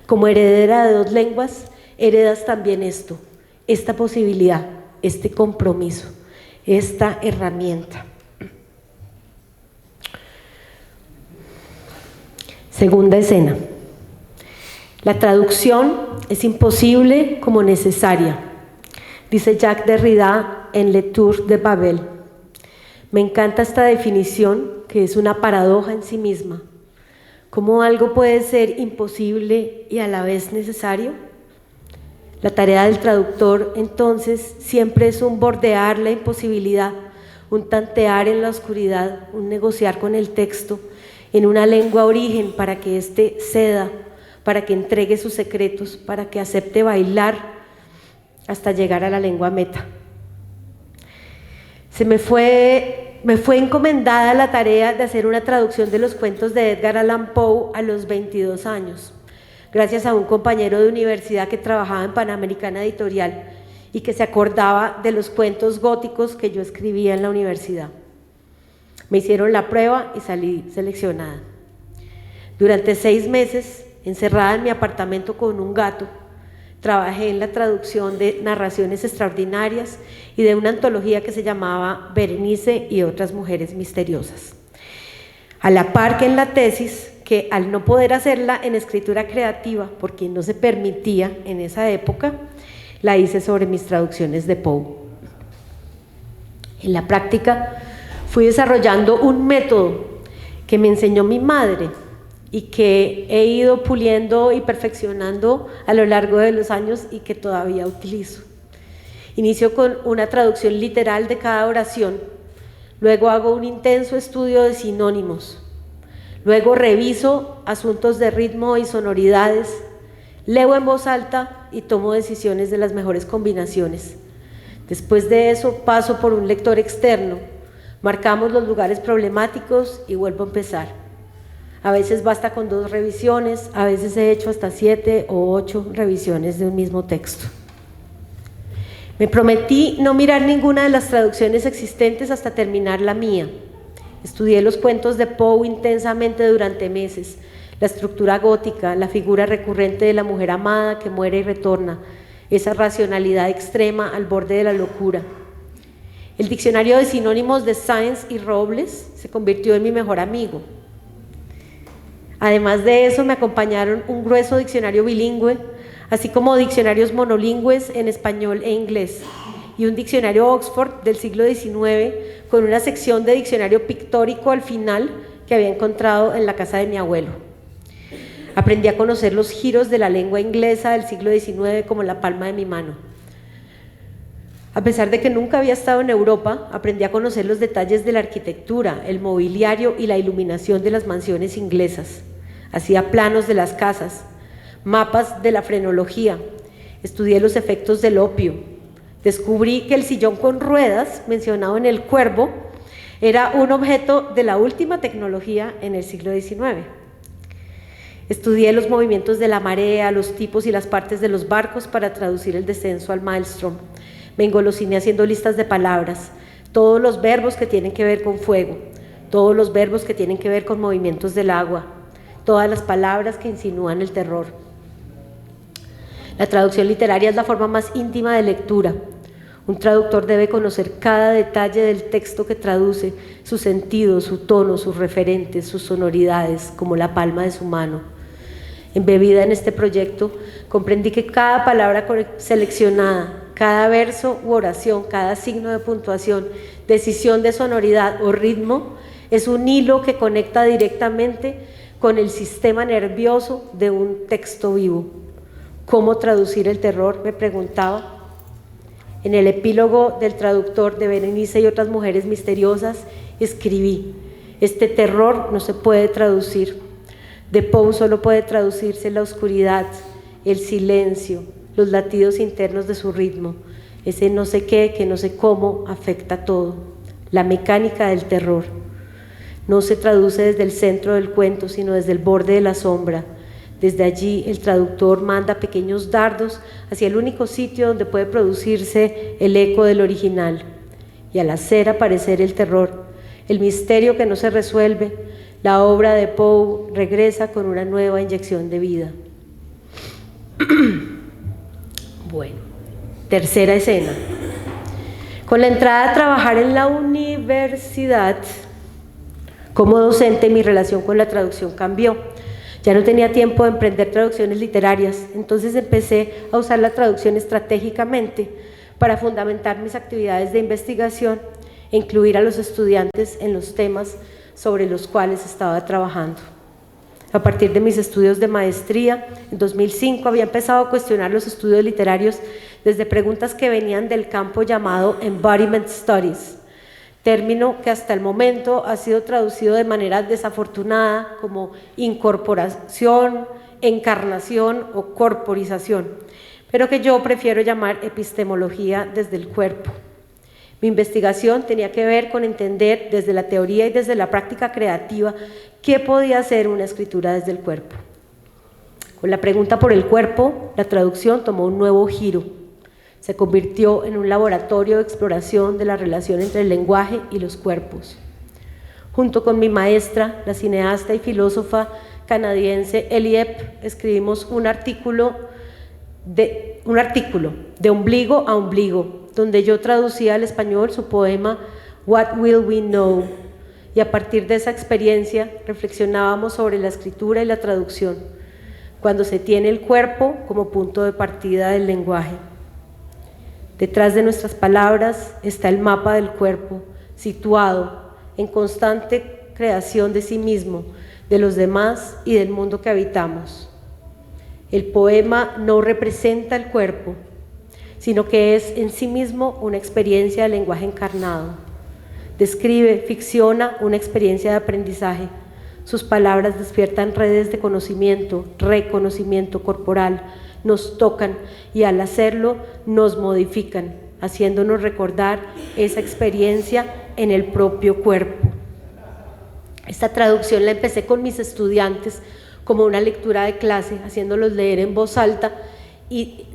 Como heredera de 2 lenguas, heredas también esto, esta posibilidad, este compromiso, esta herramienta. Segunda escena. La traducción es imposible como necesaria, dice Jacques Derrida en Le Tour de Babel. Me encanta esta definición, que es una paradoja en sí misma. ¿Cómo algo puede ser imposible y a la vez necesario? La tarea del traductor, entonces, siempre es un bordear la imposibilidad, un tantear en la oscuridad, un negociar con el texto en una lengua origen para que éste ceda, para que entregue sus secretos, para que acepte bailar hasta llegar a la lengua meta. Me fue encomendada la tarea de hacer una traducción de los cuentos de Edgar Allan Poe a los 22 años, gracias a un compañero de universidad que trabajaba en Panamericana Editorial y que se acordaba de los cuentos góticos que yo escribía en la universidad. Me hicieron la prueba y salí seleccionada. Durante 6 meses, encerrada en mi apartamento con un gato, trabajé en la traducción de narraciones extraordinarias y de una antología que se llamaba Berenice y otras mujeres misteriosas. A la par que en la tesis, que al no poder hacerla en escritura creativa, porque no se permitía en esa época, la hice sobre mis traducciones de Poe. En la práctica fui desarrollando un método que me enseñó mi madre y que he ido puliendo y perfeccionando a lo largo de los años y que todavía utilizo. Inicio con una traducción literal de cada oración, luego hago un intenso estudio de sinónimos, luego reviso asuntos de ritmo y sonoridades, leo en voz alta y tomo decisiones de las mejores combinaciones. Después de eso paso por un lector externo, marcamos los lugares problemáticos y vuelvo a empezar. A veces basta con 2 revisiones, a veces he hecho hasta 7 o 8 revisiones de un mismo texto. Me prometí no mirar ninguna de las traducciones existentes hasta terminar la mía. Estudié los cuentos de Poe intensamente durante meses, la estructura gótica, la figura recurrente de la mujer amada que muere y retorna, esa racionalidad extrema al borde de la locura. El diccionario de sinónimos de Sáenz y Robles se convirtió en mi mejor amigo. Además de eso, me acompañaron un grueso diccionario bilingüe, así como diccionarios monolingües en español e inglés, y un diccionario Oxford del siglo XIX con una sección de diccionario pictórico al final que había encontrado en la casa de mi abuelo. Aprendí a conocer los giros de la lengua inglesa del siglo XIX como la palma de mi mano. A pesar de que nunca había estado en Europa, aprendí a conocer los detalles de la arquitectura, el mobiliario y la iluminación de las mansiones inglesas. Hacía planos de las casas, mapas de la frenología, estudié los efectos del opio. Descubrí que el sillón con ruedas, mencionado en El Cuervo, era un objeto de la última tecnología en el siglo XIX. Estudié los movimientos de la marea, los tipos y las partes de los barcos para traducir el descenso al maelstrom. Me engolosiné haciendo listas de palabras, todos los verbos que tienen que ver con fuego, todos los verbos que tienen que ver con movimientos del agua, todas las palabras que insinúan el terror. La traducción literaria es la forma más íntima de lectura. Un traductor debe conocer cada detalle del texto que traduce, su sentido, su tono, sus referentes, sus sonoridades, como la palma de su mano. Embebida en este proyecto, comprendí que cada palabra seleccionada, cada verso u oración, cada signo de puntuación, decisión de sonoridad o ritmo, es un hilo que conecta directamente con el sistema nervioso de un texto vivo. ¿Cómo traducir el terror?, me preguntaba. En el epílogo del traductor de Berenice y otras mujeres misteriosas, escribí: este terror no se puede traducir. De Poe solo puede traducirse la oscuridad, el silencio, los latidos internos de su ritmo, ese no sé qué, que no sé cómo, afecta todo. La mecánica del terror. No se traduce desde el centro del cuento, sino desde el borde de la sombra. Desde allí el traductor manda pequeños dardos hacia el único sitio donde puede producirse el eco del original. Y al hacer aparecer el terror, el misterio que no se resuelve, la obra de Poe regresa con una nueva inyección de vida. Bueno, tercera escena. Con la entrada a trabajar en la universidad, como docente, mi relación con la traducción cambió. Ya no tenía tiempo de emprender traducciones literarias, entonces empecé a usar la traducción estratégicamente para fundamentar mis actividades de investigación e incluir a los estudiantes en los temas sobre los cuales estaba trabajando. A partir de mis estudios de maestría, en 2005 había empezado a cuestionar los estudios literarios desde preguntas que venían del campo llamado Embodiment Studies, término que hasta el momento ha sido traducido de manera desafortunada como incorporación, encarnación o corporización, pero que yo prefiero llamar epistemología desde el cuerpo. Mi investigación tenía que ver con entender desde la teoría y desde la práctica creativa qué podía ser una escritura desde el cuerpo. Con la pregunta por el cuerpo, la traducción tomó un nuevo giro. Se convirtió en un laboratorio de exploración de la relación entre el lenguaje y los cuerpos. Junto con mi maestra, la cineasta y filósofa canadiense Ellie Epp, escribimos un artículo de ombligo a ombligo, donde yo traducía al español su poema What Will We Know, y a partir de esa experiencia reflexionábamos sobre la escritura y la traducción, cuando se tiene el cuerpo como punto de partida del lenguaje. Detrás de nuestras palabras está el mapa del cuerpo, situado en constante creación de sí mismo, de los demás y del mundo que habitamos. El poema no representa el cuerpo, sino que es en sí mismo una experiencia de lenguaje encarnado. Describe, ficciona una experiencia de aprendizaje. Sus palabras despiertan redes de conocimiento, reconocimiento corporal, nos tocan y al hacerlo nos modifican, haciéndonos recordar esa experiencia en el propio cuerpo. Esta traducción la empecé con mis estudiantes como una lectura de clase, haciéndolos leer en voz alta y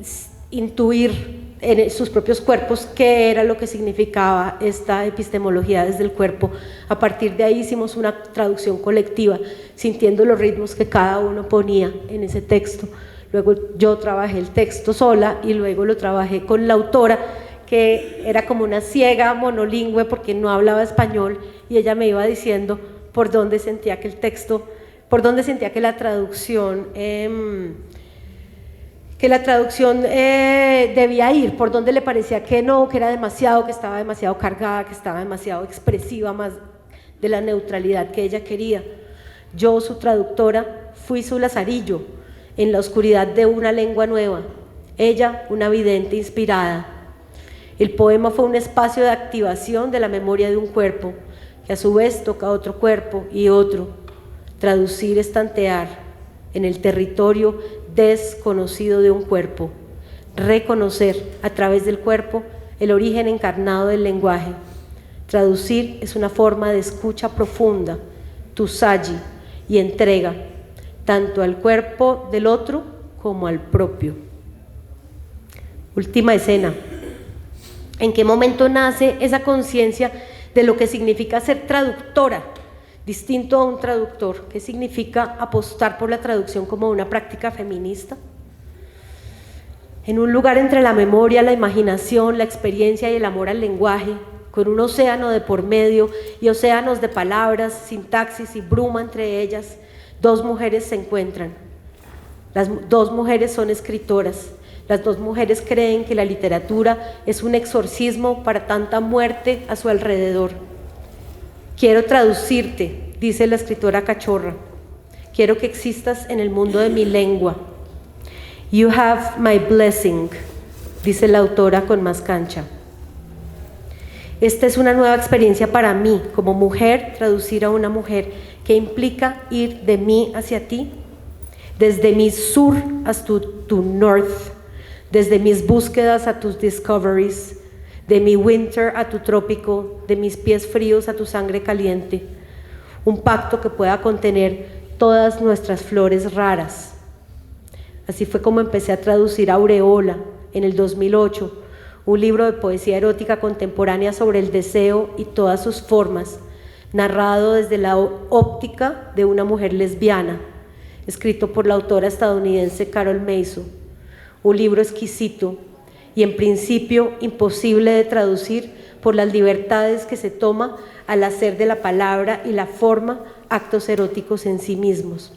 intuir en sus propios cuerpos qué era lo que significaba esta epistemología desde el cuerpo. A partir de ahí hicimos una traducción colectiva, sintiendo los ritmos que cada uno ponía en ese texto. Luego yo trabajé el texto sola y luego lo trabajé con la autora, que era como una ciega monolingüe porque no hablaba español, y ella me iba diciendo por dónde sentía que el texto, por dónde sentía que la traducción debía ir, por dónde le parecía que no, que era demasiado, que estaba demasiado cargada, que estaba demasiado expresiva, más de la neutralidad que ella quería. Yo, su traductora, fui su lazarillo en la oscuridad de una lengua nueva, ella una vidente inspirada. El poema fue un espacio de activación de la memoria de un cuerpo, que a su vez toca otro cuerpo y otro. Traducir es tantear en el territorio desconocido de un cuerpo, reconocer a través del cuerpo el origen encarnado del lenguaje. Traducir es una forma de escucha profunda, tusaji, y entrega, tanto al cuerpo del otro como al propio. Última escena. ¿En qué momento nace esa conciencia de lo que significa ser traductora, distinto a un traductor? ¿Qué significa apostar por la traducción como una práctica feminista? En un lugar entre la memoria, la imaginación, la experiencia y el amor al lenguaje, con un océano de por medio y océanos de palabras, sintaxis y bruma entre ellas, dos mujeres se encuentran. Las dos mujeres son escritoras. Las dos mujeres creen que la literatura es un exorcismo para tanta muerte a su alrededor. Quiero traducirte, dice la escritora cachorra. Quiero que existas en el mundo de mi lengua. You have my blessing, dice la autora con más cancha. Esta es una nueva experiencia para mí, como mujer, traducir a una mujer, que implica ir de mí hacia ti, desde mi sur hasta tu north, desde mis búsquedas a tus discoveries, de mi winter a tu trópico, de mis pies fríos a tu sangre caliente, un pacto que pueda contener todas nuestras flores raras. Así fue como empecé a traducir Aureola en el 2008, un libro de poesía erótica contemporánea sobre el deseo y todas sus formas, narrado desde la óptica de una mujer lesbiana, escrito por la autora estadounidense Carol Mason. Un libro exquisito y en principio imposible de traducir por las libertades que se toma al hacer de la palabra y la forma actos eróticos en sí mismos.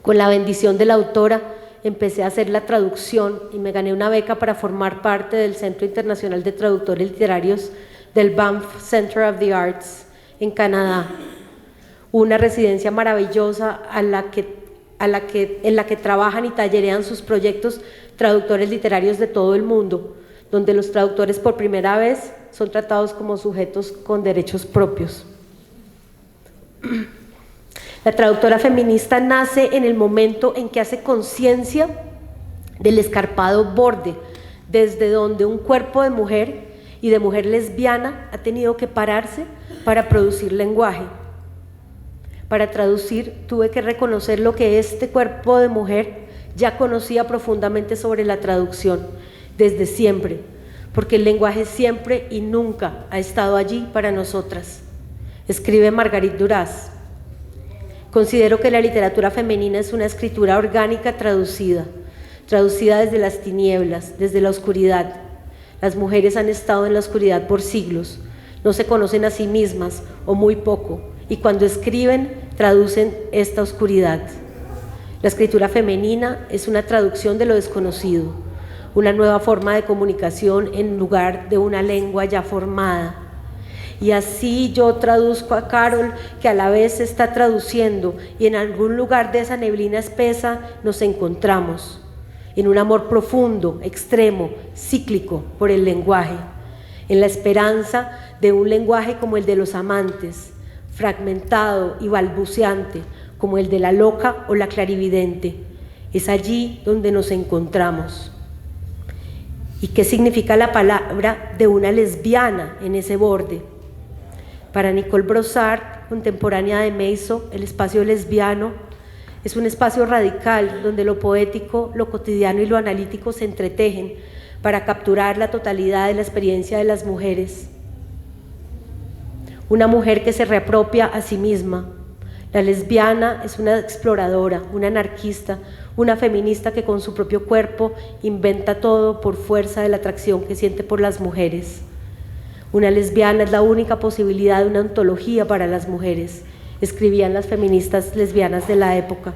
Con la bendición de la autora empecé a hacer la traducción y me gané una beca para formar parte del Centro Internacional de Traductores Literarios del Banff Center of the Arts en Canadá, una residencia maravillosa en la que trabajan y tallerean sus proyectos traductores literarios de todo el mundo, donde los traductores por primera vez son tratados como sujetos con derechos propios. La traductora feminista nace en el momento en que hace conciencia del escarpado borde, desde donde un cuerpo de mujer y de mujer lesbiana ha tenido que pararse para producir lenguaje. Para traducir, tuve que reconocer lo que este cuerpo de mujer ya conocía profundamente sobre la traducción, desde siempre, porque el lenguaje siempre y nunca ha estado allí para nosotras. Escribe Margarit Duras: considero que la literatura femenina es una escritura orgánica traducida desde las tinieblas, desde la oscuridad. Las mujeres han estado en la oscuridad por siglos, no se conocen a sí mismas o muy poco, y cuando escriben, traducen esta oscuridad. La escritura femenina es una traducción de lo desconocido, una nueva forma de comunicación en lugar de una lengua ya formada. Y así yo traduzco a Carol, que a la vez está traduciendo, y en algún lugar de esa neblina espesa nos encontramos, en un amor profundo, extremo, cíclico por el lenguaje, en la esperanza de un lenguaje como el de los amantes, fragmentado y balbuceante, como el de la loca o la clarividente. Es allí donde nos encontramos. ¿Y qué significa la palabra de una lesbiana en ese borde? Para Nicole Brossard, contemporánea de Meisel, el espacio lesbiano es un espacio radical donde lo poético, lo cotidiano y lo analítico se entretejen para capturar la totalidad de la experiencia de las mujeres. Una mujer que se reapropia a sí misma. La lesbiana es una exploradora, una anarquista, una feminista que con su propio cuerpo inventa todo por fuerza de la atracción que siente por las mujeres. Una lesbiana es la única posibilidad de una ontología para las mujeres, escribían las feministas lesbianas de la época.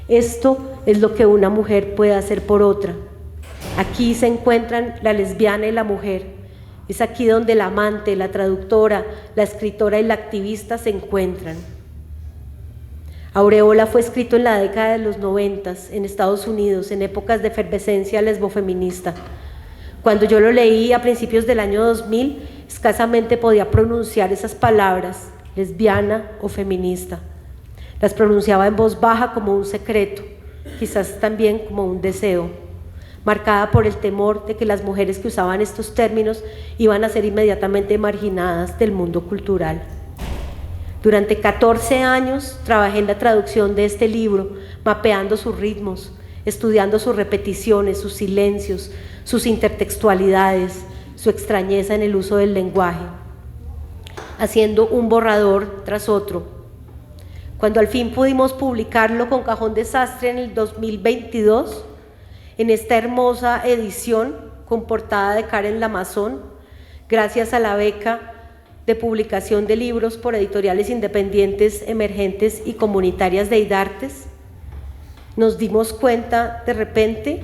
Esto es lo que una mujer puede hacer por otra. Aquí se encuentran la lesbiana y la mujer. Es aquí donde la amante, la traductora, la escritora y la activista se encuentran. Aureola fue escrito en la década de los 90 en Estados Unidos, en épocas de efervescencia lesbofeminista. Cuando yo lo leí a principios del año 2000, escasamente podía pronunciar esas palabras, lesbiana o feminista. Las pronunciaba en voz baja como un secreto, quizás también como un deseo, marcada por el temor de que las mujeres que usaban estos términos iban a ser inmediatamente marginadas del mundo cultural. Durante 14 años trabajé en la traducción de este libro, mapeando sus ritmos, estudiando sus repeticiones, sus silencios, sus intertextualidades, su extrañeza en el uso del lenguaje, haciendo un borrador tras otro. Cuando al fin pudimos publicarlo con Cajón Desastre en el 2022, en esta hermosa edición con portada de Karen Lamazón, gracias a la beca de publicación de libros por editoriales independientes, emergentes y comunitarias de IDARTES, nos dimos cuenta de repente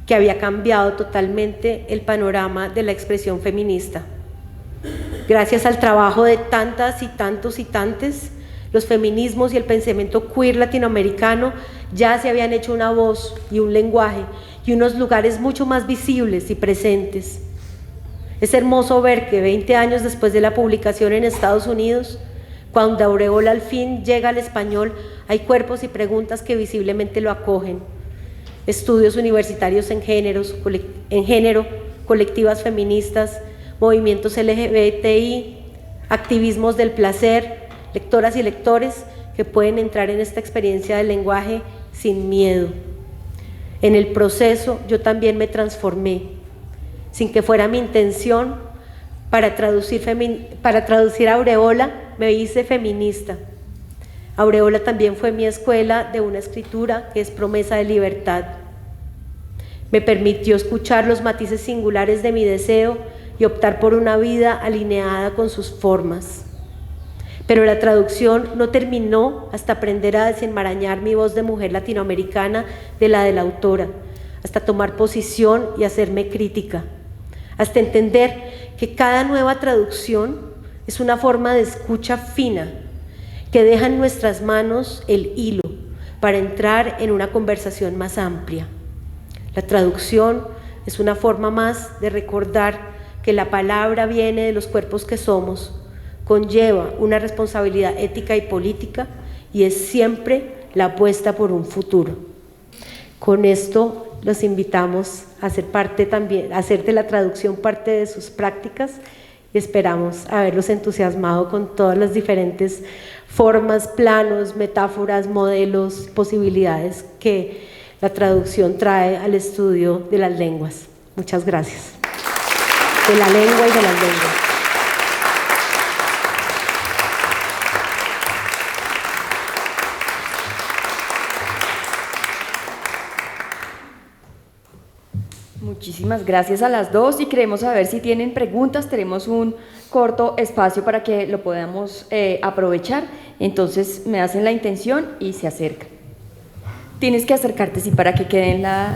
que había cambiado totalmente el panorama de la expresión feminista. Gracias al trabajo de tantas y tantos y tantes, los feminismos y el pensamiento queer latinoamericano ya se habían hecho una voz y un lenguaje y unos lugares mucho más visibles y presentes. Es hermoso ver que 20 años después de la publicación en Estados Unidos, cuando Aureola al fin llega al español, hay cuerpos y preguntas que visiblemente lo acogen. Estudios universitarios en género, colectivas feministas, movimientos LGBTI, activismos del placer, lectoras y lectores que pueden entrar en esta experiencia del lenguaje sin miedo. En el proceso yo también me transformé, sin que fuera mi intención. Para traducir a Aureola me hice feminista. Aureola también fue mi escuela de una escritura que es promesa de libertad. Me permitió escuchar los matices singulares de mi deseo y optar por una vida alineada con sus formas. Pero la traducción no terminó hasta aprender a desenmarañar mi voz de mujer latinoamericana de la de la autora, hasta tomar posición y hacerme crítica, hasta entender que cada nueva traducción es una forma de escucha fina que deja en nuestras manos el hilo para entrar en una conversación más amplia. La traducción es una forma más de recordar que la palabra viene de los cuerpos que somos, conlleva una responsabilidad ética y política y es siempre la apuesta por un futuro. Con esto los invitamos a hacer parte también, a hacer de la traducción parte de sus prácticas y esperamos haberlos entusiasmado con todas las diferentes formas, planos, metáforas, modelos, posibilidades que la traducción trae al estudio de las lenguas. Muchas gracias. De la lengua y de las lenguas. Muchísimas gracias a las dos y queremos saber si tienen preguntas. Tenemos un corto espacio para que lo podamos aprovechar. Entonces me hacen la intención y se acercan. Tienes que acercarte, sí, para que quede en la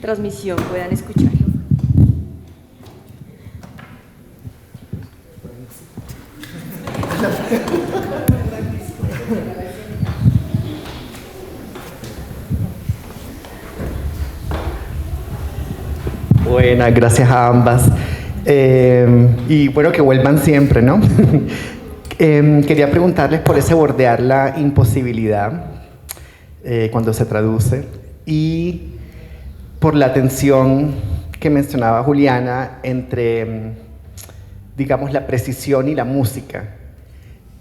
transmisión, puedan escuchar. Buenas, gracias a ambas. Y bueno, que vuelvan siempre, ¿no? Quería preguntarles por ese bordear la imposibilidad cuando se traduce y por la tensión que mencionaba Juliana entre, digamos, la precisión y la música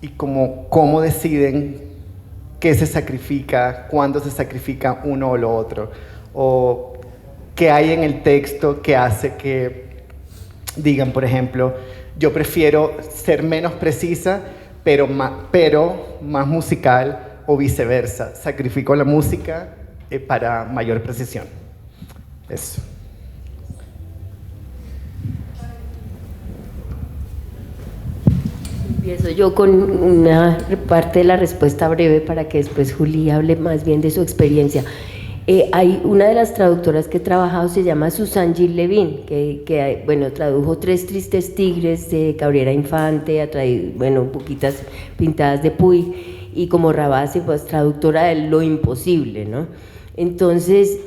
y cómo deciden qué se sacrifica, cuándo se sacrifica uno o lo otro, o qué hay en el texto que hace que digan, por ejemplo, yo prefiero ser menos precisa, pero más musical, o viceversa. Sacrifico la música para mayor precisión. Eso. Empiezo yo con una parte de la respuesta breve para que después Juli hable más bien de su experiencia. Hay una de las traductoras que he trabajado, se llama Susan Gil Levin, que bueno, tradujo Tres tristes tigres de Cabrera Infante, ha traído, bueno, poquitas pintadas de Puig, y como Rabasi, pues traductora de Lo imposible, ¿no? Entonces,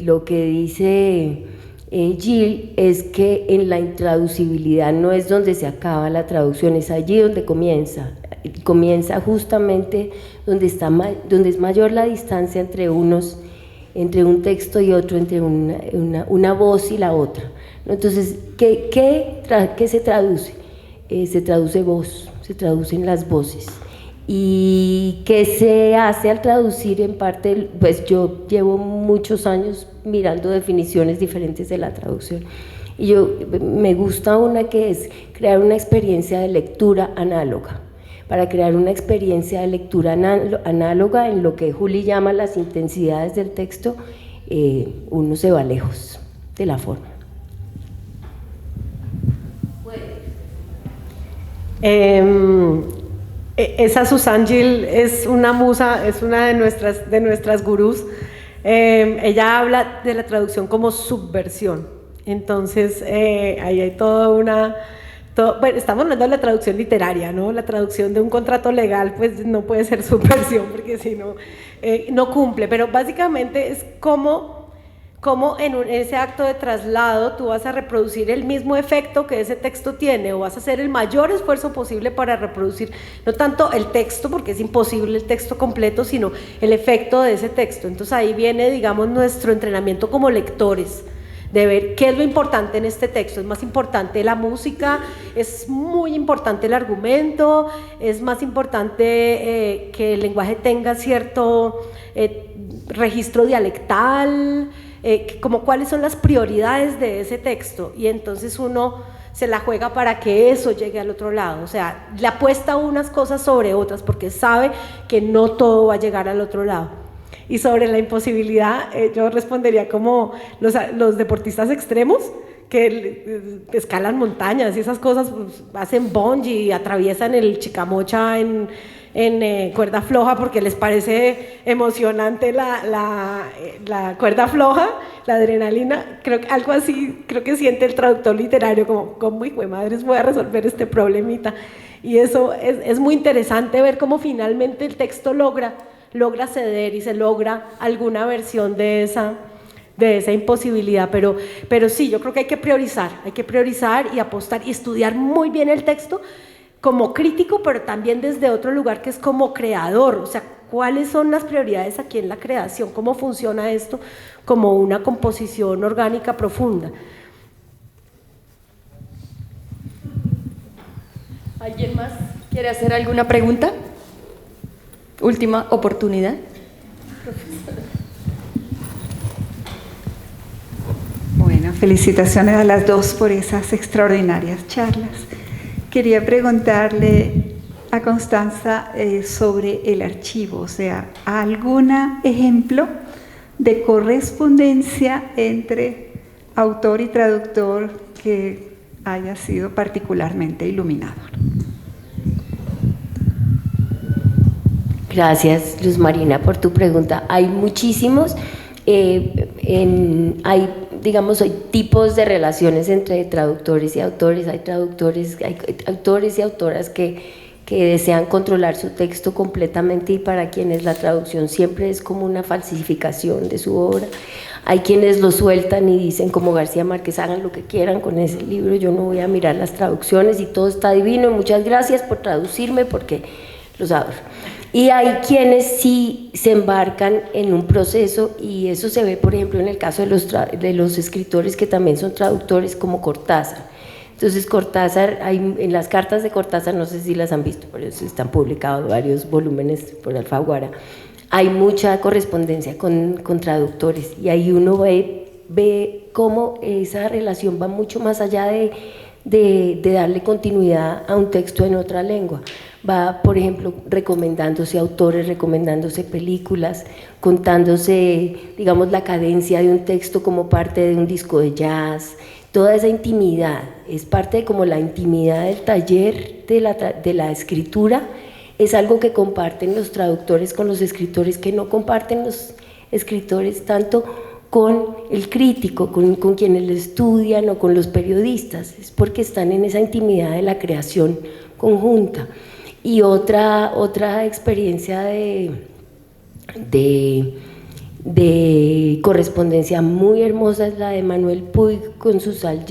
lo que dice Gil es que en la intraducibilidad no es donde se acaba la traducción, es allí donde comienza justamente donde es mayor la distancia entre un texto y otro, entre una voz y la otra, ¿no? Entonces, ¿qué se traduce? Se traduce voz, se traducen las voces. ¿Y qué se hace al traducir? En parte, pues yo llevo muchos años mirando definiciones diferentes de la traducción y me gusta una que es crear una experiencia de lectura análoga. Para crear una experiencia de lectura análoga en lo que Juli llama las intensidades del texto, uno se va lejos de la forma. Esa Susan Gil es una musa, es una de nuestras gurús. Ella habla de la traducción como subversión. Entonces, ahí hay bueno, estamos hablando de la traducción literaria, ¿no? La traducción de un contrato legal, pues no puede ser subversión, porque si no, no cumple. Pero básicamente es como en ese acto de traslado tú vas a reproducir el mismo efecto que ese texto tiene, o vas a hacer el mayor esfuerzo posible para reproducir, no tanto el texto, porque es imposible el texto completo, sino el efecto de ese texto. Entonces ahí viene, digamos, nuestro entrenamiento como lectores, de ver qué es lo importante en este texto. Es más importante la música, es muy importante el argumento, es más importante que el lenguaje tenga cierto registro dialectal, como cuáles son las prioridades de ese texto, y entonces uno se la juega para que eso llegue al otro lado, o sea, le apuesta unas cosas sobre otras porque sabe que no todo va a llegar al otro lado. Y sobre la imposibilidad, yo respondería como los deportistas extremos que escalan montañas y esas cosas, pues, hacen bungee, atraviesan el Chicamocha en cuerda floja porque les parece emocionante la cuerda floja, la adrenalina. Creo que algo así, creo que siente el traductor literario, como hijo de madres voy a resolver este problemita. Y eso es muy interesante ver cómo finalmente el texto logra ceder y se logra alguna versión de esa imposibilidad, pero sí, yo creo que hay que priorizar y apostar y estudiar muy bien el texto como crítico, pero también desde otro lugar que es como creador, o sea, ¿Cuáles son las prioridades aquí en la creación? ¿Cómo funciona esto como una composición orgánica profunda? ¿Alguien más quiere hacer alguna pregunta? Última oportunidad. Bueno, felicitaciones a las dos por esas extraordinarias charlas. Quería preguntarle a Constanza sobre el archivo, o sea, ¿algún ejemplo de correspondencia entre autor y traductor que haya sido particularmente iluminador? Gracias, Luz Marina, por tu pregunta. Hay muchísimos, hay tipos de relaciones entre traductores y autores. Hay autores y autoras que desean controlar su texto completamente y para quienes la traducción siempre es como una falsificación de su obra. Hay quienes lo sueltan y dicen, como García Márquez, hagan lo que quieran con ese libro, yo no voy a mirar las traducciones y todo está divino, y muchas gracias por traducirme porque los adoro. Y hay quienes sí se embarcan en un proceso, y eso se ve, por ejemplo, en el caso de los escritores que también son traductores, como Cortázar. Entonces Cortázar, en las cartas de Cortázar, no sé si las han visto, pero están publicados varios volúmenes por Alfaguara, hay mucha correspondencia con traductores, y ahí uno ve cómo esa relación va mucho más allá de darle continuidad a un texto en otra lengua. Va, por ejemplo, recomendándose autores, recomendándose películas, contándose, digamos, la cadencia de un texto como parte de un disco de jazz. Toda esa intimidad es parte de como la intimidad del taller de la escritura. Es algo que comparten los traductores con los escritores, que no comparten los escritores tanto con el crítico, con quienes lo estudian o con los periodistas. Es porque están en esa intimidad de la creación conjunta. Y otra experiencia de correspondencia muy hermosa es la de Manuel Puig con Susan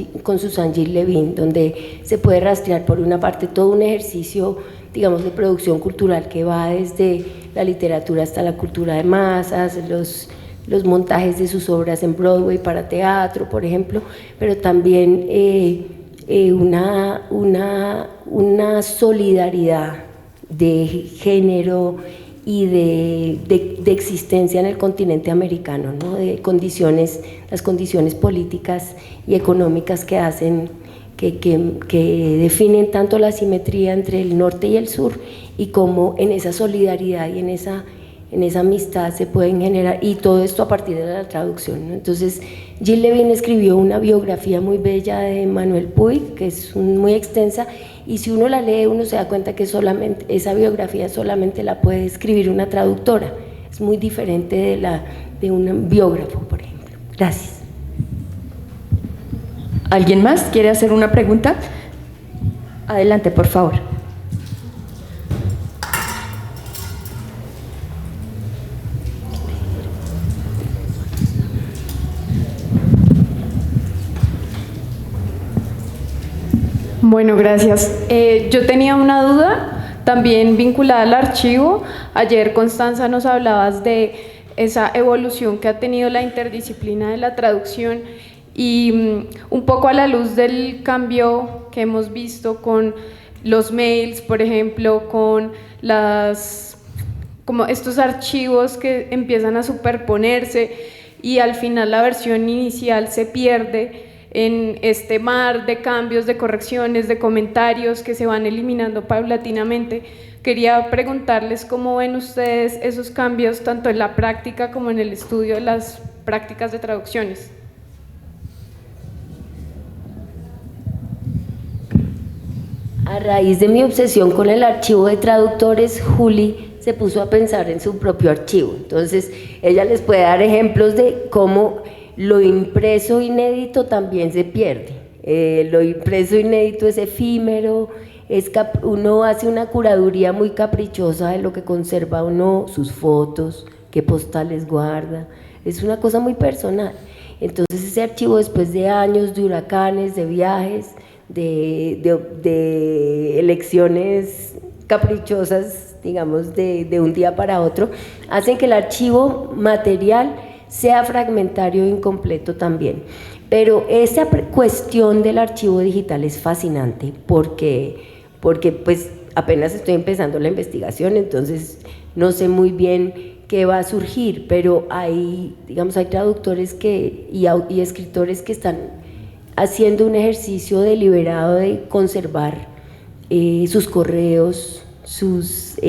Gil Levin, donde se puede rastrear por una parte todo un ejercicio, digamos, de producción cultural que va desde la literatura hasta la cultura de masas, los montajes de sus obras en Broadway para teatro, por ejemplo, pero también una solidaridad de género y de existencia en el continente americano, ¿no? De las condiciones políticas y económicas que hacen, que definen tanto la asimetría entre el norte y el sur, y cómo en esa solidaridad y en esa amistad se pueden generar, y todo esto a partir de la traducción, ¿no? Entonces Gil Levin escribió una biografía muy bella de Manuel Puig, que es muy extensa, y si uno la lee uno se da cuenta que esa biografía solamente la puede escribir una traductora, es muy diferente de un biógrafo, por ejemplo. Gracias. ¿Alguien más quiere hacer una pregunta? Adelante, por favor. Bueno, gracias. Yo tenía una duda también vinculada al archivo. Ayer, Constanza, nos hablabas de esa evolución que ha tenido la interdisciplina de la traducción, y un poco a la luz del cambio que hemos visto con los mails, por ejemplo, con como estos archivos que empiezan a superponerse y al final la versión inicial se pierde en este mar de cambios, de correcciones, de comentarios que se van eliminando paulatinamente. Quería preguntarles cómo ven ustedes esos cambios tanto en la práctica como en el estudio de las prácticas de traducciones. A raíz de mi obsesión con el archivo de traductores, Juli se puso a pensar en su propio archivo. Entonces, ella les puede dar ejemplos de cómo lo impreso inédito también se pierde. Lo impreso inédito es efímero, uno hace una curaduría muy caprichosa de lo que conserva uno, sus fotos, qué postales guarda, es una cosa muy personal. Entonces ese archivo, después de años de huracanes, de viajes, de elecciones caprichosas digamos, de un día para otro, hacen que el archivo material sea fragmentario e incompleto también. Pero esa cuestión del archivo digital es fascinante porque pues apenas estoy empezando la investigación, entonces no sé muy bien qué va a surgir, pero hay, digamos, hay traductores y escritores que están haciendo un ejercicio deliberado de conservar sus correos, sus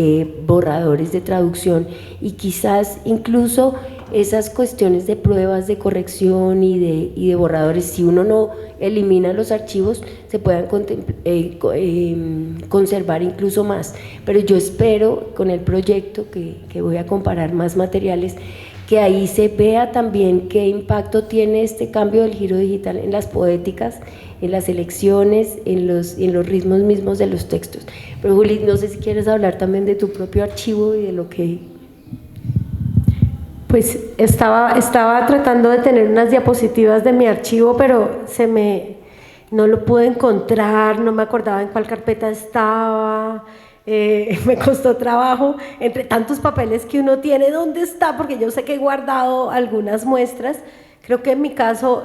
borradores de traducción, y quizás incluso esas cuestiones de pruebas de corrección y de borradores, si uno no elimina los archivos, se puedan conservar incluso más. Pero yo espero, con el proyecto que voy a comparar más materiales, que ahí se vea también qué impacto tiene este cambio del giro digital en las poéticas, en las elecciones, en los ritmos mismos de los textos. Pero Juli, no sé si quieres hablar también de tu propio archivo y de lo que... Pues estaba tratando de tener unas diapositivas de mi archivo, pero no lo pude encontrar, no me acordaba en cuál carpeta estaba. Me costó trabajo, entre tantos papeles que uno tiene, ¿dónde está? Porque yo sé que he guardado algunas muestras. Creo que en mi caso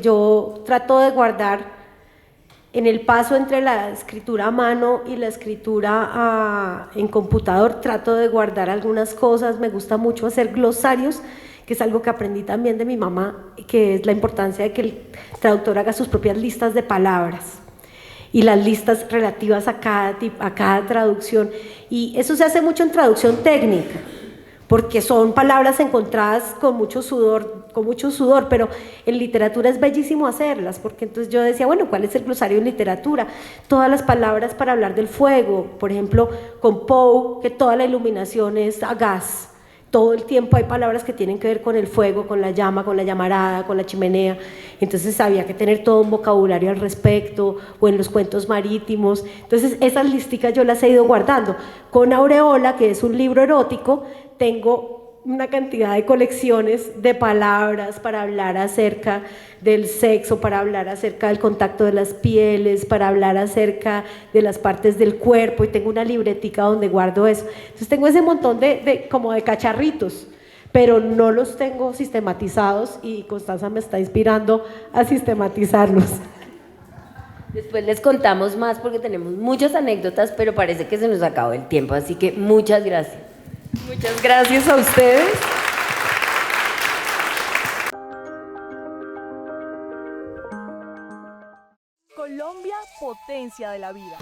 yo trato de guardar en el paso entre la escritura a mano y la escritura en computador, trato de guardar algunas cosas. Me gusta mucho hacer glosarios, que es algo que aprendí también de mi mamá, que es la importancia de que el traductor haga sus propias listas de palabras y las listas relativas a cada traducción, y eso se hace mucho en traducción técnica, porque son palabras encontradas con mucho sudor, pero en literatura es bellísimo hacerlas, porque entonces yo decía, bueno, ¿cuál es el glosario en literatura? Todas las palabras para hablar del fuego, por ejemplo, con Poe, que toda la iluminación es a gas, todo el tiempo hay palabras que tienen que ver con el fuego, con la llama, con la llamarada, con la chimenea, entonces había que tener todo un vocabulario al respecto, o en los cuentos marítimos. Entonces esas listicas yo las he ido guardando. Con Aureola, que es un libro erótico, tengo una cantidad de colecciones de palabras para hablar acerca del sexo, para hablar acerca del contacto de las pieles, para hablar acerca de las partes del cuerpo, y tengo una libretica donde guardo eso. Entonces tengo ese montón como de cacharritos, pero no los tengo sistematizados, y Constanza me está inspirando a sistematizarlos. Después les contamos más porque tenemos muchas anécdotas, pero parece que se nos acabó el tiempo, así que muchas gracias. Muchas gracias a ustedes. Colombia, potencia de la vida.